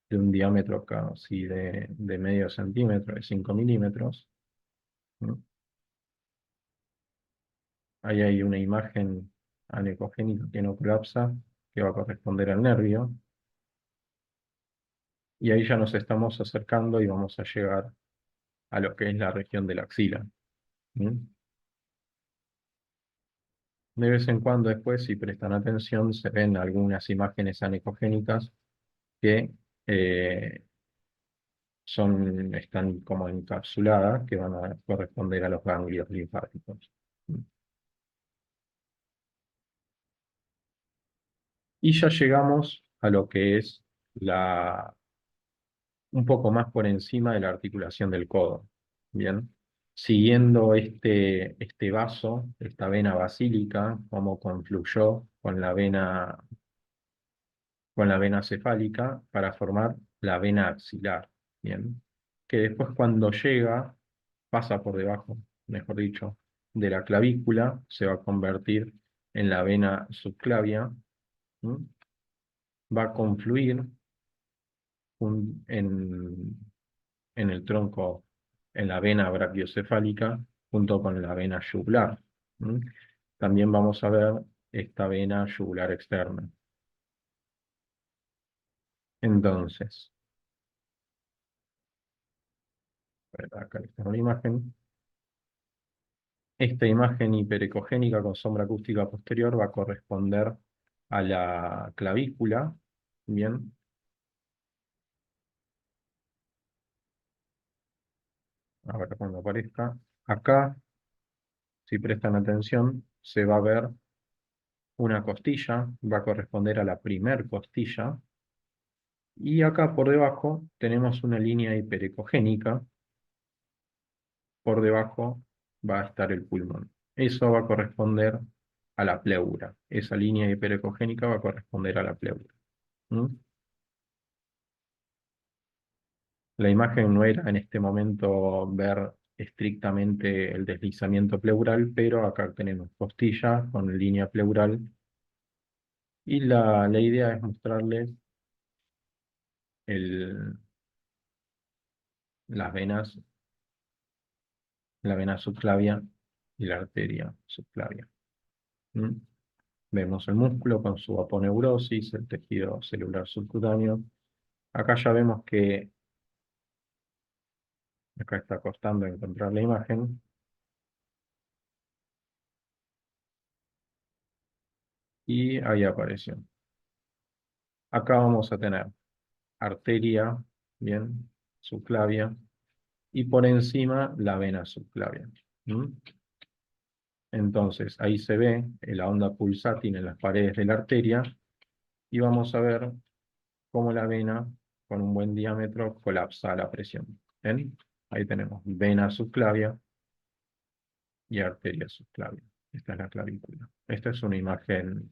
[SPEAKER 1] de un diámetro casi de medio centímetro, de 5 milímetros. ¿No? Ahí hay una imagen anecogénica que no colapsa, que va a corresponder al nervio. Y ahí ya nos estamos acercando y vamos a llegar a lo que es la región de la axila. ¿Mm? De vez en cuando después, si prestan atención, se ven algunas imágenes anecogénicas que eh, están como encapsuladas, que van a corresponder a los ganglios linfáticos. Y ya llegamos a lo que es un poco más por encima de la articulación del codo. Bien, siguiendo este vaso, esta vena basílica, cómo confluyó con la vena cefálica para formar la vena axilar. Bien, que después cuando llega, pasa por debajo, mejor dicho, de la clavícula, se va a convertir en la vena subclavia. ¿M? Va a confluir un- en, en el tronco, en la vena brachiocefálica, junto con la vena yugular. ¿M? También vamos a ver esta vena yugular externa. Entonces, acá está una imagen. Esta imagen hiperecogénica con sombra acústica posterior va a corresponder a la clavícula. Bien, ahora cuando aparezca acá, si prestan atención, se va a ver una costilla, va a corresponder a la primer costilla, y acá por debajo tenemos una línea hiperecogénica, por debajo va a estar el pulmón. Eso va a corresponder a la pleura. Esa línea hiperecogénica va a corresponder a la pleura. ¿Mm? La imagen no era en este momento ver estrictamente el deslizamiento pleural, pero acá tenemos costilla con línea pleural, y la idea es mostrarles el, las venas, la vena subclavia y la arteria subclavia. ¿Mm? Vemos el músculo con su aponeurosis, el tejido celular subcutáneo. Acá ya vemos que, acá está costando encontrar la imagen, y ahí apareció. Acá vamos a tener arteria, bien, subclavia, y por encima la vena subclavia. ¿Mm? Entonces, ahí se ve la onda pulsátil en las paredes de la arteria, y vamos a ver cómo la vena, con un buen diámetro, colapsa a la presión. ¿Ven? Ahí tenemos vena subclavia y arteria subclavia. Esta es la clavícula. Esta es una imagen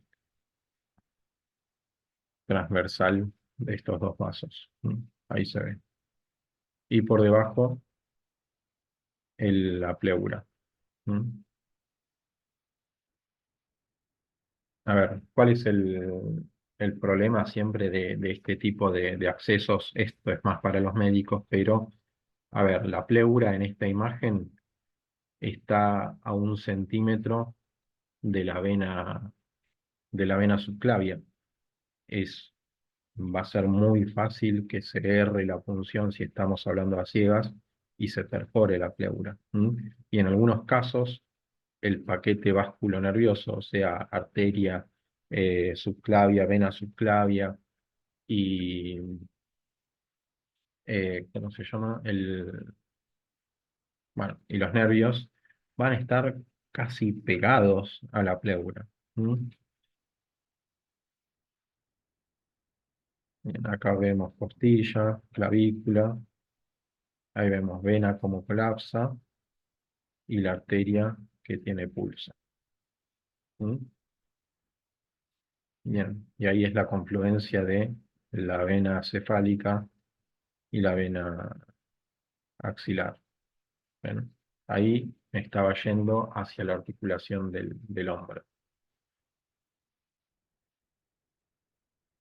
[SPEAKER 1] transversal de estos dos vasos. ¿Mm? Ahí se ve. Y por debajo, la pleura. ¿Mm? A ver, ¿cuál es el problema siempre de este tipo de accesos? Esto es más para los médicos, pero, a ver, la pleura en esta imagen está a 1 centímetro de la vena subclavia. Es, Va a ser muy fácil que se erre la punción si estamos hablando a ciegas y se perfore la pleura. ¿M? Y en algunos casos, el paquete nervioso, o sea, arteria subclavia, vena subclavia y, ¿cómo se llama? Bueno, y los nervios van a estar casi pegados a la pleura. ¿M? Bien, acá vemos costilla, clavícula, ahí vemos vena como colapsa y la arteria que tiene pulso. ¿Mm? Bien, y ahí es la confluencia de la vena cefálica y la vena axilar. ¿Ven? Ahí estaba yendo hacia la articulación del hombro.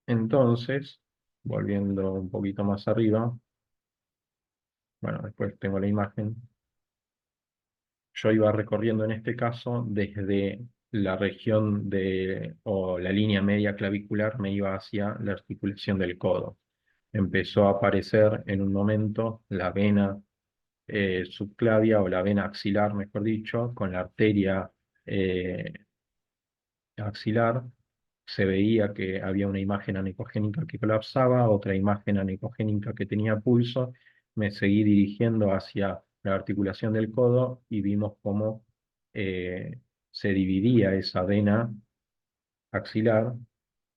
[SPEAKER 1] Entonces, volviendo un poquito más arriba, bueno, después tengo la imagen. Yo iba recorriendo en este caso desde la región o la línea media clavicular, me iba hacia la articulación del codo. Empezó a aparecer en un momento la vena subclavia, o la vena axilar, mejor dicho, con la arteria eh, axilar. Se veía que había una imagen anecogénica que colapsaba, otra imagen anecogénica que tenía pulso, me seguí dirigiendo hacia la articulación del codo y vimos cómo se dividía esa vena axilar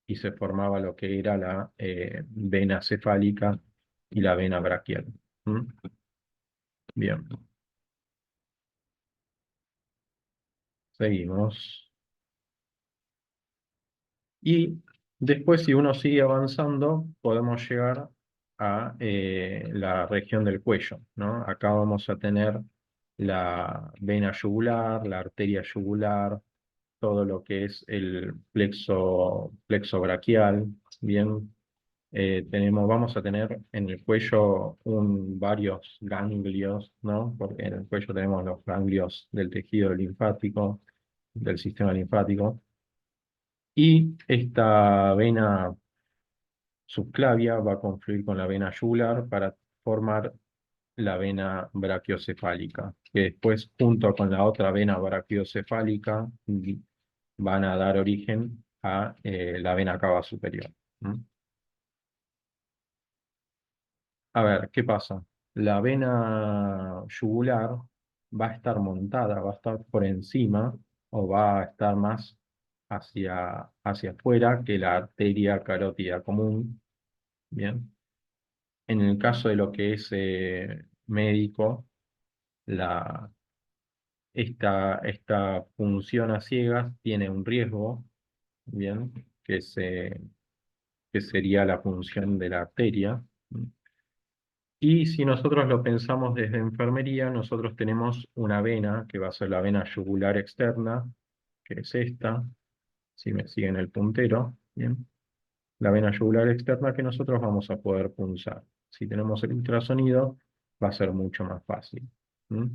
[SPEAKER 1] y se formaba lo que era la vena cefálica y la vena braquial. ¿Mm? Bien, seguimos. Y después, si uno sigue avanzando, podemos llegar a la región del cuello, ¿no? Acá vamos a tener la vena yugular, la arteria yugular, todo lo que es el plexo braquial, bien. Vamos a tener en el cuello varios ganglios, ¿no? Porque en el cuello tenemos los ganglios del tejido linfático, del sistema linfático. Y esta vena subclavia va a confluir con la vena yugular para formar la vena brachiocefálica, que después, junto con la otra vena brachiocefálica, van a dar origen a la vena cava superior. ¿Mm? A ver, ¿qué pasa? La vena yugular va a estar montada, va a estar por encima o va a estar más hacia afuera que la arteria carótida común. Bien. En el caso de lo que es médico, la, esta punción a ciegas tiene un riesgo, bien, que sería la punción de la arteria. Y si nosotros lo pensamos desde enfermería, nosotros tenemos una vena, que va a ser la vena yugular externa, que es esta, si me siguen el puntero, bien, la vena yugular externa que nosotros vamos a poder punzar. Si tenemos el ultrasonido, va a ser mucho más fácil. ¿Mm?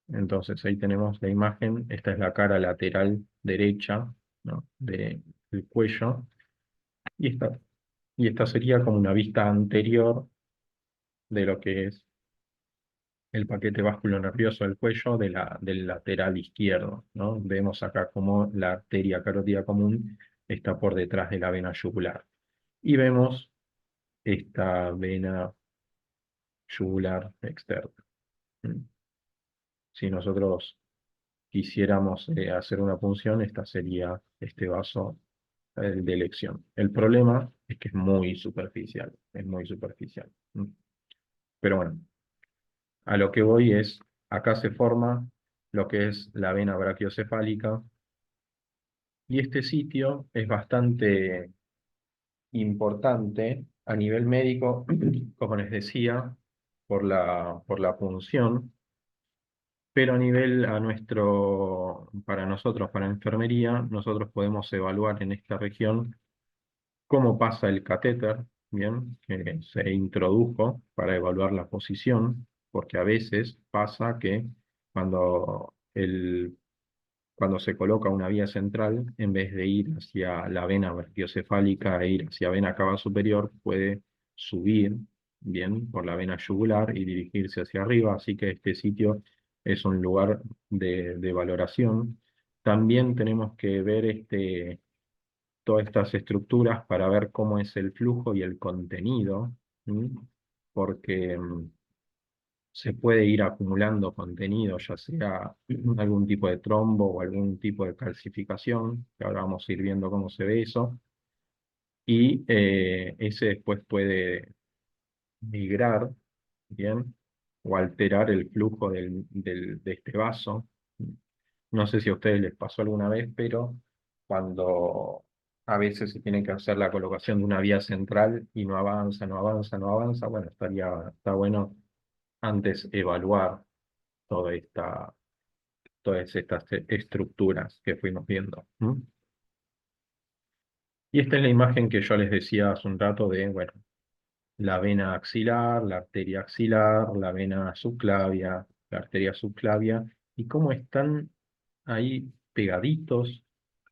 [SPEAKER 1] Entonces ahí tenemos la imagen, esta es la cara lateral derecha, ¿no? Del cuello, y esta sería como una vista anterior de lo que es el paquete nervioso del cuello del lateral izquierdo, ¿no? Vemos acá como la arteria carótida común está por detrás de la vena yugular. Y vemos esta vena yugular externa. ¿Mm? Si nosotros quisiéramos hacer una punción, esta sería este vaso de elección. El problema es que es muy superficial. ¿Mm? Pero bueno, a lo que voy es, acá se forma lo que es la vena brachiocefálica, y este sitio es bastante importante a nivel médico, como les decía, por la punción, pero a nivel para nosotros, para enfermería, nosotros podemos evaluar en esta región cómo pasa el catéter, bien, que se introdujo para evaluar la posición, porque a veces pasa que cuando cuando se coloca una vía central, en vez de ir hacia la vena vertiocefálica e ir hacia vena cava superior, puede subir bien por la vena yugular y dirigirse hacia arriba. Así que este sitio es un lugar de valoración. También tenemos que ver todas estas estructuras para ver cómo es el flujo y el contenido, ¿sí? Porque se puede ir acumulando contenido, ya sea algún tipo de trombo o algún tipo de calcificación, que ahora vamos a ir viendo cómo se ve eso, y ese después puede migrar, ¿bien? O alterar el flujo de este vaso. No sé si a ustedes les pasó alguna vez, pero cuando a veces se tiene que hacer la colocación de una vía central y no avanza, no avanza, no avanza, bueno, está bueno antes evaluar toda todas estas estructuras que fuimos viendo. ¿Mm? Y esta es la imagen que yo les decía hace un rato de, bueno, la vena axilar, la arteria axilar, la vena subclavia, la arteria subclavia, y cómo están ahí pegaditos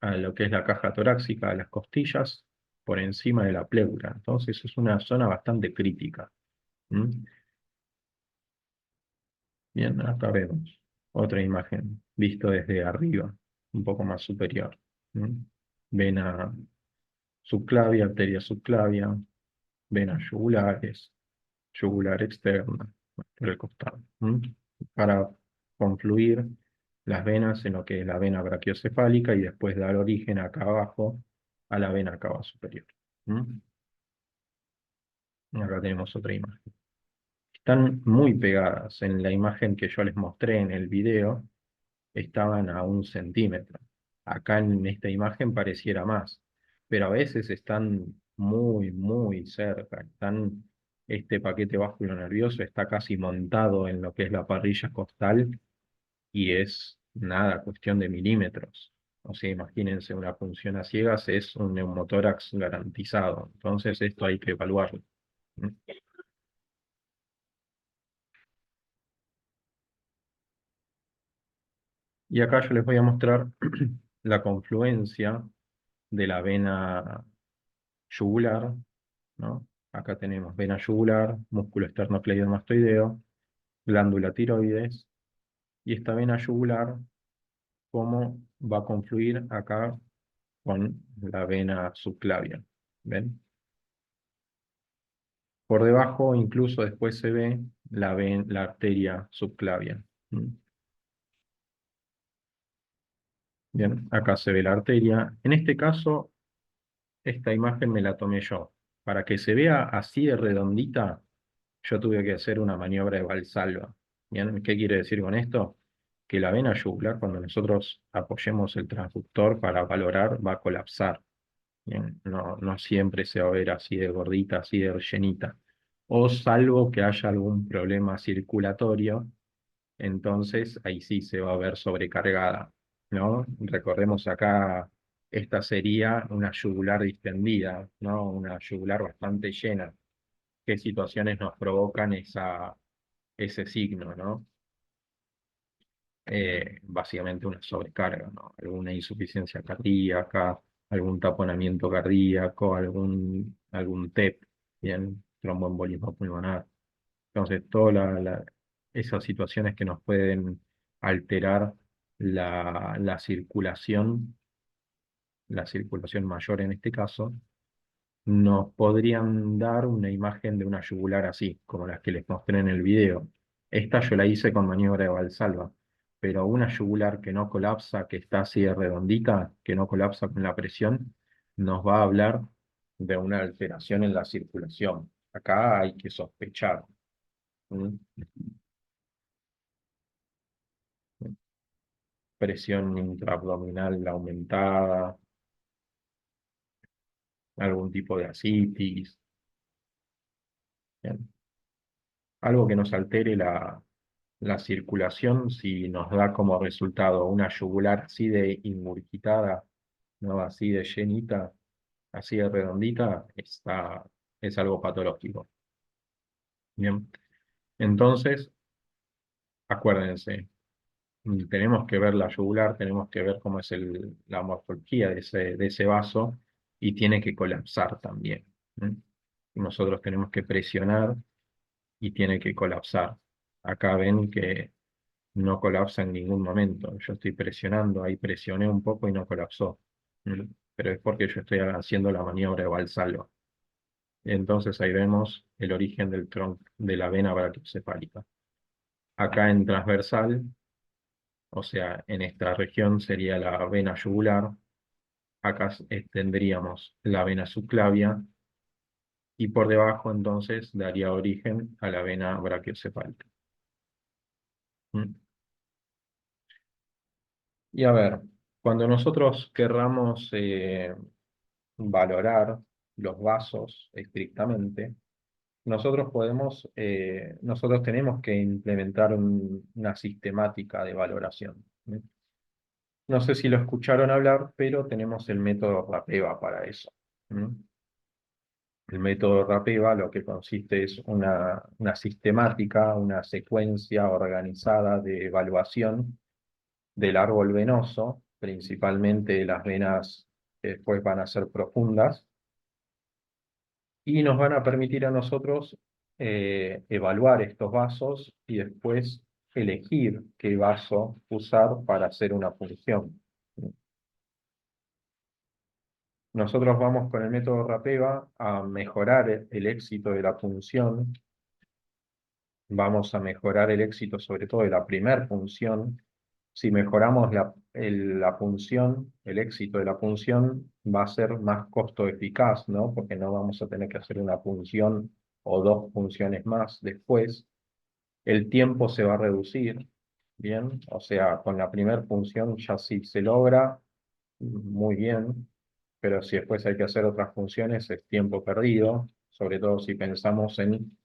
[SPEAKER 1] a lo que es la caja torácica, a las costillas, por encima de la pleura. Entonces es una zona bastante crítica. ¿Mm? Bien, acá vemos otra imagen, visto desde arriba, un poco más superior. ¿Mm? Vena subclavia, arteria subclavia, venas yugulares, yugular externa, por el costado, para confluir las venas en lo que es la vena brachiocefálica y después dar origen acá abajo a la vena cava superior. ¿Mm? Acá tenemos otra imagen. Están muy pegadas. En la imagen que yo les mostré en el video, estaban a 1 centímetro. Acá en esta imagen pareciera más, pero a veces están muy, muy cerca. Este paquete nervioso está casi montado en lo que es la parrilla costal y es nada, cuestión de milímetros. O sea, imagínense una función a ciegas, es un neumotórax garantizado. Entonces esto hay que evaluarlo. ¿Mm? Y acá yo les voy a mostrar la confluencia de la vena yugular, ¿no? Acá tenemos vena yugular, músculo esternocleidomastoideo, glándula tiroides, y esta vena yugular, cómo va a confluir acá con la vena subclavia. ¿Ven? Por debajo incluso después se ve la arteria subclavia. ¿Mm? Bien, acá se ve la arteria. En este caso, esta imagen me la tomé yo. Para que se vea así de redondita, yo tuve que hacer una maniobra de Valsalva. ¿Bien? ¿Qué quiere decir con esto? Que la vena yugular, cuando nosotros apoyemos el transductor para valorar, va a colapsar. ¿Bien? No, no siempre se va a ver así de gordita, así de llenita. O salvo que haya algún problema circulatorio, entonces ahí sí se va a ver sobrecargada, ¿no? Recordemos acá, esta sería una yugular distendida, ¿no? Una yugular bastante llena. ¿Qué situaciones nos provocan ese signo, ¿no? Básicamente una sobrecarga, ¿no? Alguna insuficiencia cardíaca, algún taponamiento cardíaco, algún TEP, ¿bien? Tromboembolismo pulmonar. Entonces, todas esas situaciones que nos pueden alterar la circulación mayor en este caso, nos podrían dar una imagen de una yugular así, como las que les mostré en el video. Esta yo la hice con maniobra de Valsalva, pero una yugular que no colapsa, que está así de redondita, que no colapsa con la presión, nos va a hablar de una alteración en la circulación. Acá hay que sospechar. ¿Mm? Presión intraabdominal aumentada, algún tipo de ascitis, ¿bien? Algo que nos altere la circulación, si nos da como resultado una yugular así de ingurgitada, ¿no? Así de llenita, así de redondita, es algo patológico. Bien, entonces, acuérdense, tenemos que ver la yugular, tenemos que ver cómo es la morfología de ese vaso y tiene que colapsar también. ¿Mm? Nosotros tenemos que presionar y tiene que colapsar. Acá ven que no colapsa en ningún momento. Yo estoy presionando, ahí presioné un poco y no colapsó. ¿Mm? Pero es porque yo estoy haciendo la maniobra de Valsalva. Entonces ahí vemos el origen del tronco de la vena brachiocefálica. Acá en transversal, o sea, en esta región sería la vena yugular. Acá tendríamos la vena subclavia y por debajo entonces daría origen a la vena brachiocefálica. ¿Mm? Y a ver, cuando nosotros querramos valorar los vasos estrictamente, nosotros tenemos que implementar una sistemática de valoración. ¿Mm? No sé si lo escucharon hablar, pero tenemos el método RAPEVA para eso. ¿Mm? El método RAPEVA lo que consiste es una sistemática, una secuencia organizada de evaluación del árbol venoso, principalmente las venas que después van a ser profundas, y nos van a permitir a nosotros evaluar estos vasos y después elegir qué vaso usar para hacer una punción. Nosotros vamos con el método RAPEVA a mejorar el éxito de la punción vamos a mejorar el éxito sobre todo de la primera punción. Si mejoramos la punción, el éxito de la punción va a ser más costo eficaz, ¿no? Porque no vamos a tener que hacer una punción o dos punciones más después. El tiempo se va a reducir, ¿bien? O sea, con la primera función ya sí se logra, muy bien, pero si después hay que hacer otras funciones es tiempo perdido, sobre todo si pensamos en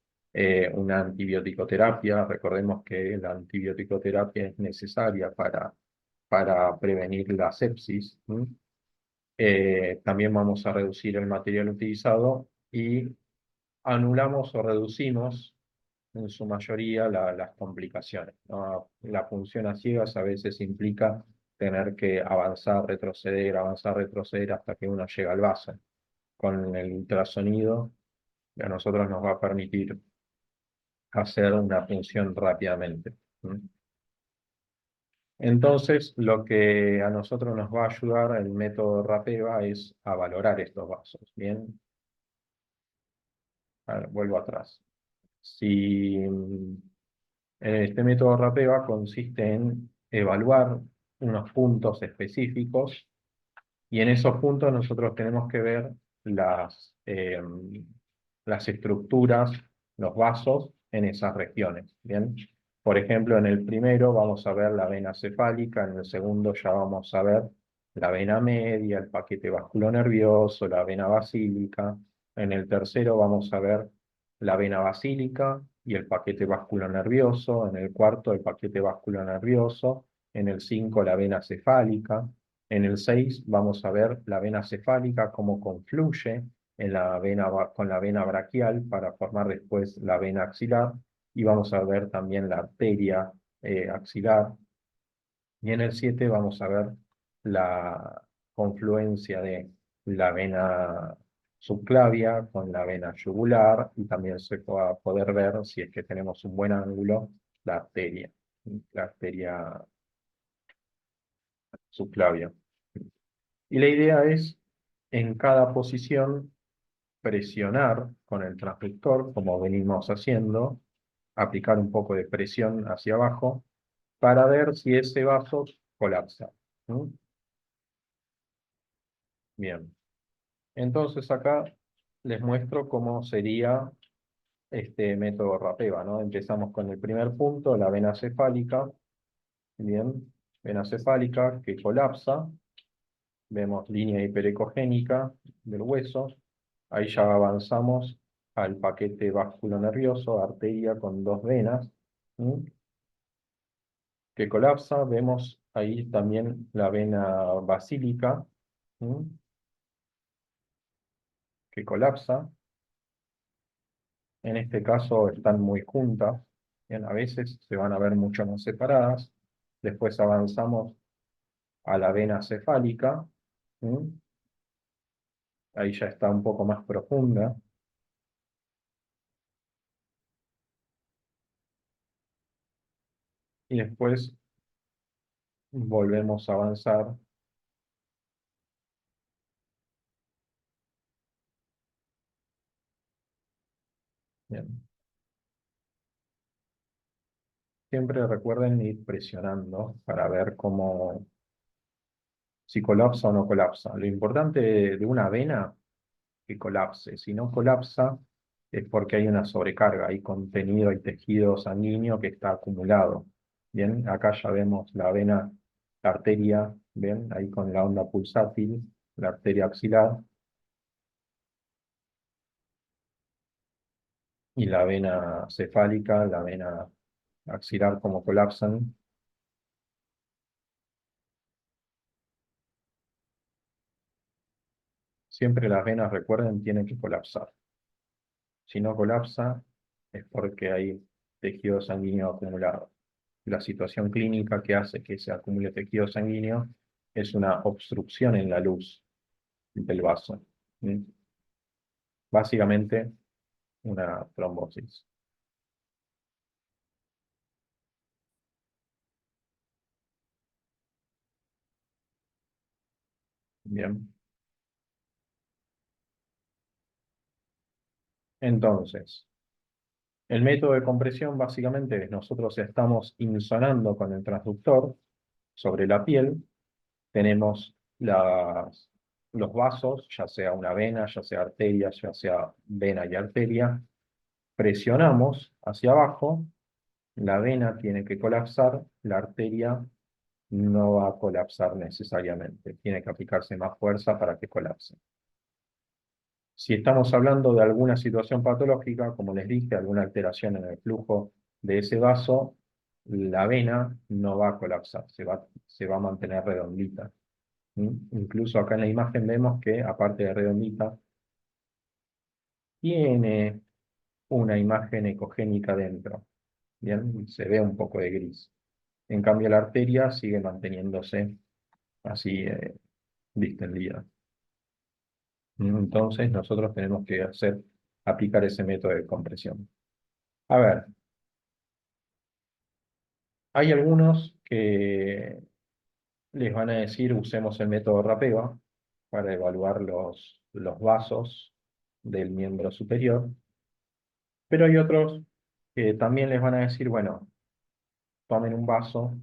[SPEAKER 1] una antibiótico-terapia. Recordemos que la antibiótico-terapia es necesaria para prevenir la sepsis. ¿M? También vamos a reducir el material utilizado y anulamos o reducimos en su mayoría las complicaciones, ¿no? La función a ciegas a veces implica tener que avanzar, retroceder hasta que uno llega al vaso. Con el ultrasonido a nosotros nos va a permitir hacer una función rápidamente. ¿Mm? Entonces, lo que a nosotros nos va a ayudar el método RAPEVA es a valorar estos vasos. Bien, a ver, vuelvo atrás. Si este método RAPEVA consiste en evaluar unos puntos específicos y en esos puntos nosotros tenemos que ver las estructuras, los vasos en esas regiones. ¿Bien? Por ejemplo, en el primero vamos a ver la vena cefálica, en el segundo ya vamos a ver la vena media, el paquete vasculonervioso, la vena basílica. En el tercero vamos a ver la vena basílica y el paquete vasculonervioso. En el cuarto, el paquete vasculonervioso. En el 5 la vena cefálica. En el 6 vamos a ver la vena cefálica, cómo confluye con la vena braquial para formar después la vena axilar. Y vamos a ver también la arteria axilar. Y en el 7 vamos a ver la confluencia de la vena subclavia con la vena yugular y también se va a poder ver, si es que tenemos un buen ángulo, la arteria subclavia. Y la idea es, en cada posición, presionar con el transductor, como venimos haciendo, aplicar un poco de presión hacia abajo, para ver si ese vaso colapsa. ¿Mm? Bien. Entonces acá les muestro cómo sería este método RAPEVA, ¿no? Empezamos con el primer punto, la vena cefálica. Bien. Vena cefálica que colapsa. Vemos línea hiperecogénica del hueso. Ahí ya avanzamos al paquete vasculonervioso, arteria con dos venas, ¿m? Que colapsa. Vemos ahí también la vena basílica, ¿m? Que colapsa. En este caso están muy juntas, bien, a veces se van a ver mucho más separadas. Después avanzamos a la vena cefálica, ¿m? Ahí ya está un poco más profunda. Y después volvemos a avanzar. Bien. Siempre recuerden ir presionando para ver si colapsa o no colapsa. Lo importante de una vena que colapse. Si no colapsa es porque hay una sobrecarga, hay contenido, hay tejido sanguíneo que está acumulado. Bien, acá ya vemos la vena, la arteria, bien, ahí con la onda pulsátil, la arteria axilar y la vena cefálica, la vena axilar como colapsan. Siempre las venas, recuerden, tienen que colapsar. Si no colapsa, es porque hay tejido sanguíneo acumulado. La situación clínica que hace que se acumule tejido sanguíneo es una obstrucción en la luz del vaso. ¿Mm? Básicamente, una trombosis. Bien. Entonces, El método de compresión básicamente es nosotros estamos insonando con el transductor sobre la piel, tenemos los vasos, ya sea una vena, ya sea arteria, ya sea vena y arteria, presionamos hacia abajo, la vena tiene que colapsar, la arteria no va a colapsar necesariamente, tiene que aplicarse más fuerza para que colapse. Si estamos hablando de alguna situación patológica, como les dije, alguna alteración en el flujo de ese vaso, la vena no va a colapsar, se va a mantener redondita. ¿Mm? Incluso acá en la imagen vemos que, aparte de redondita, tiene una imagen ecogénica dentro. Bien, se ve un poco de gris. En cambio, la arteria sigue manteniéndose así distendida. Entonces, nosotros tenemos que aplicar ese método de compresión. A ver, hay algunos que les van a decir usemos el método RAPEVA para evaluar los vasos del miembro superior, pero hay otros que también les van a decir, bueno, tomen un vaso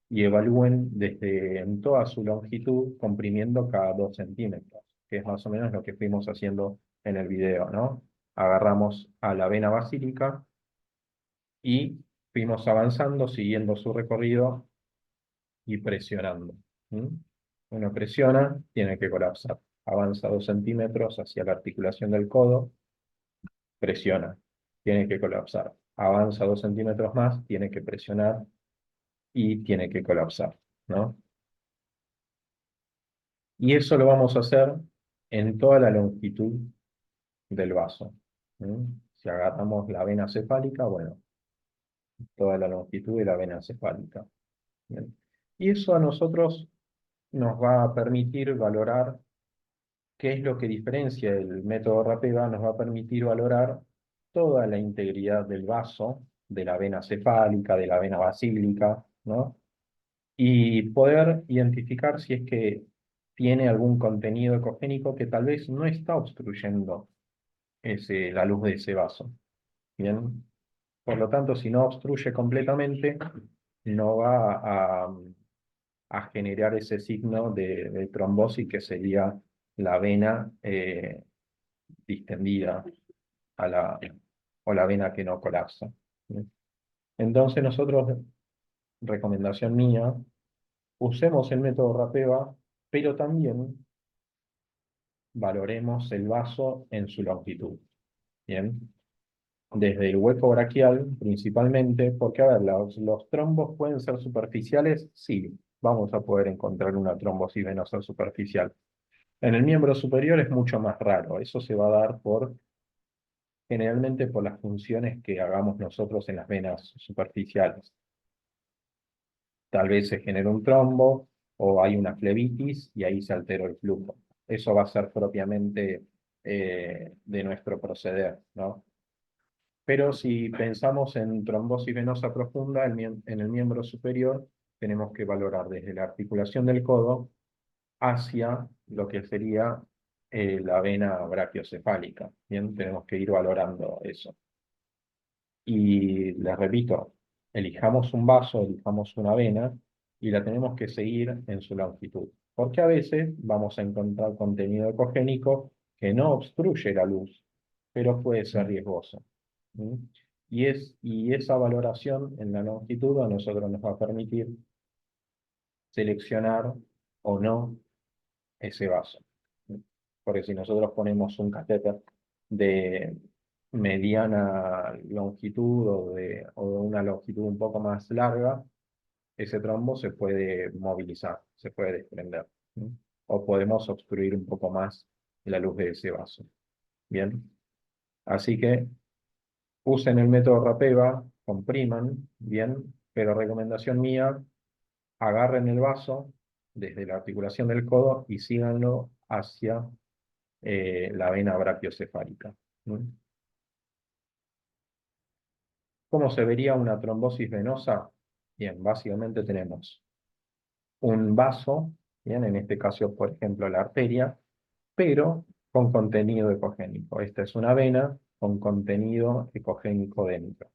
[SPEAKER 1] y evalúen desde en toda su longitud, comprimiendo cada 2 centímetros, que es más o menos lo que fuimos haciendo en el video, ¿no? Agarramos a la vena basílica y fuimos avanzando, siguiendo su recorrido y presionando. ¿Mm? Uno presiona, tiene que colapsar. Avanza 2 centímetros hacia la articulación del codo, presiona, tiene que colapsar. Avanza 2 centímetros más, tiene que presionar y tiene que colapsar, ¿no? Y eso lo vamos a hacer en toda la longitud del vaso. ¿Mm? Si agarramos la vena cefálica, bueno, toda la longitud de la vena cefálica. ¿Bien? Y eso a nosotros nos va a permitir valorar qué es lo que diferencia el método RAPEVA, nos va a permitir valorar toda la integridad del vaso, de la vena cefálica, de la vena basílica, ¿no? Y poder identificar si es que tiene algún contenido ecogénico que tal vez no está obstruyendo la luz de ese vaso. ¿Bien? Por lo tanto, si no obstruye completamente, no va a generar ese signo de trombosis que sería la vena distendida a o la vena que no colapsa. ¿Bien? Entonces nosotros, recomendación mía, usemos el método RAPEVA, pero también valoremos el vaso en su longitud. Bien, desde el hueco braquial principalmente, porque a ver, los trombos pueden ser superficiales, sí, vamos a poder encontrar una trombosis venosa superficial. En el miembro superior es mucho más raro, eso se va a dar generalmente por las funciones que hagamos nosotros en las venas superficiales. Tal vez se genera un trombo o hay una flebitis y ahí se alteró el flujo. Eso va a ser propiamente de nuestro proceder, ¿no? Pero si pensamos en trombosis venosa profunda en el miembro superior, tenemos que valorar desde la articulación del codo hacia lo que sería la vena brachiocefálica. Bien, tenemos que ir valorando eso. Y les repito, elijamos un vaso, elijamos una vena y la tenemos que seguir en su longitud. Porque a veces vamos a encontrar contenido ecogénico que no obstruye la luz, pero puede ser riesgoso. ¿Mm? Y esa valoración en la longitud a nosotros nos va a permitir seleccionar o no ese vaso. Porque si nosotros ponemos un catéter de mediana longitud o de una longitud un poco más larga, ese trombo se puede movilizar, se puede desprender. ¿Sí? O podemos obstruir un poco más la luz de ese vaso. Bien, así que usen el método RAPEVA, compriman, bien, pero recomendación mía, agarren el vaso desde la articulación del codo y síganlo hacia la vena brachiocefálica. ¿Mm? ¿Cómo se vería una trombosis venosa? Bien, básicamente tenemos un vaso, bien, en este caso, por ejemplo, la arteria, pero con contenido ecogénico. Esta es una vena con contenido ecogénico dentro.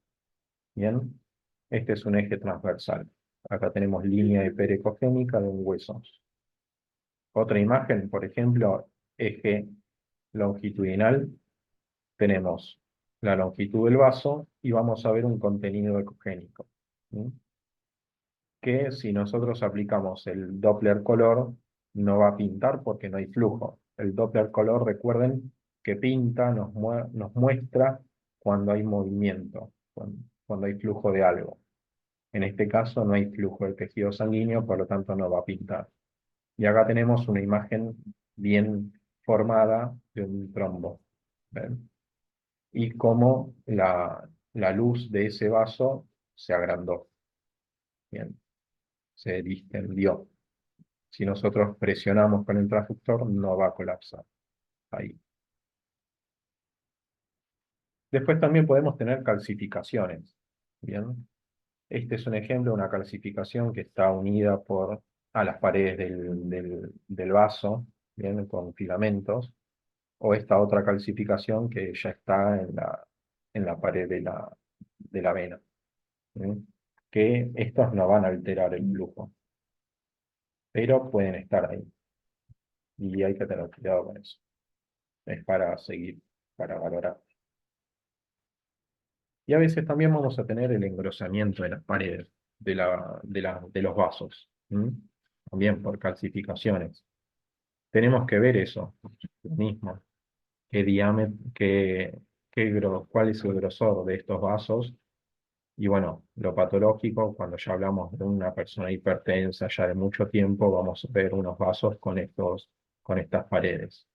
[SPEAKER 1] Bien, este es un eje transversal. Acá tenemos línea hiperecogénica de un hueso. Otra imagen, por ejemplo, eje longitudinal, tenemos la longitud del vaso y vamos a ver un contenido ecogénico. ¿Sí? Que si nosotros aplicamos el Doppler color, no va a pintar porque no hay flujo. El Doppler color, recuerden que pinta, nos muestra cuando hay movimiento, cuando hay flujo de algo. En este caso no hay flujo del tejido sanguíneo, por lo tanto no va a pintar. Y acá tenemos una imagen bien formada de un trombo. ¿Ven? Y cómo la luz de ese vaso se agrandó. Bien, se distendió. Si nosotros presionamos con el transductor, no va a colapsar ahí. Después también podemos tener calcificaciones. Bien, este es un ejemplo de una calcificación que está unida a las paredes del vaso, bien, con filamentos, o esta otra calcificación que ya está en la pared de la vena. ¿Sí? Que estos no van a alterar el flujo, pero pueden estar ahí. Y hay que tener cuidado con eso. Es para seguir, para valorar. Y a veces también vamos a tener el engrosamiento de las paredes de los vasos. ¿Mm? También por calcificaciones. Tenemos que ver eso, lo mismo. Qué diámetro, cuál es el grosor de estos vasos. Y bueno, lo patológico, cuando ya hablamos de una persona hipertensa ya de mucho tiempo, vamos a ver unos vasos con estas paredes.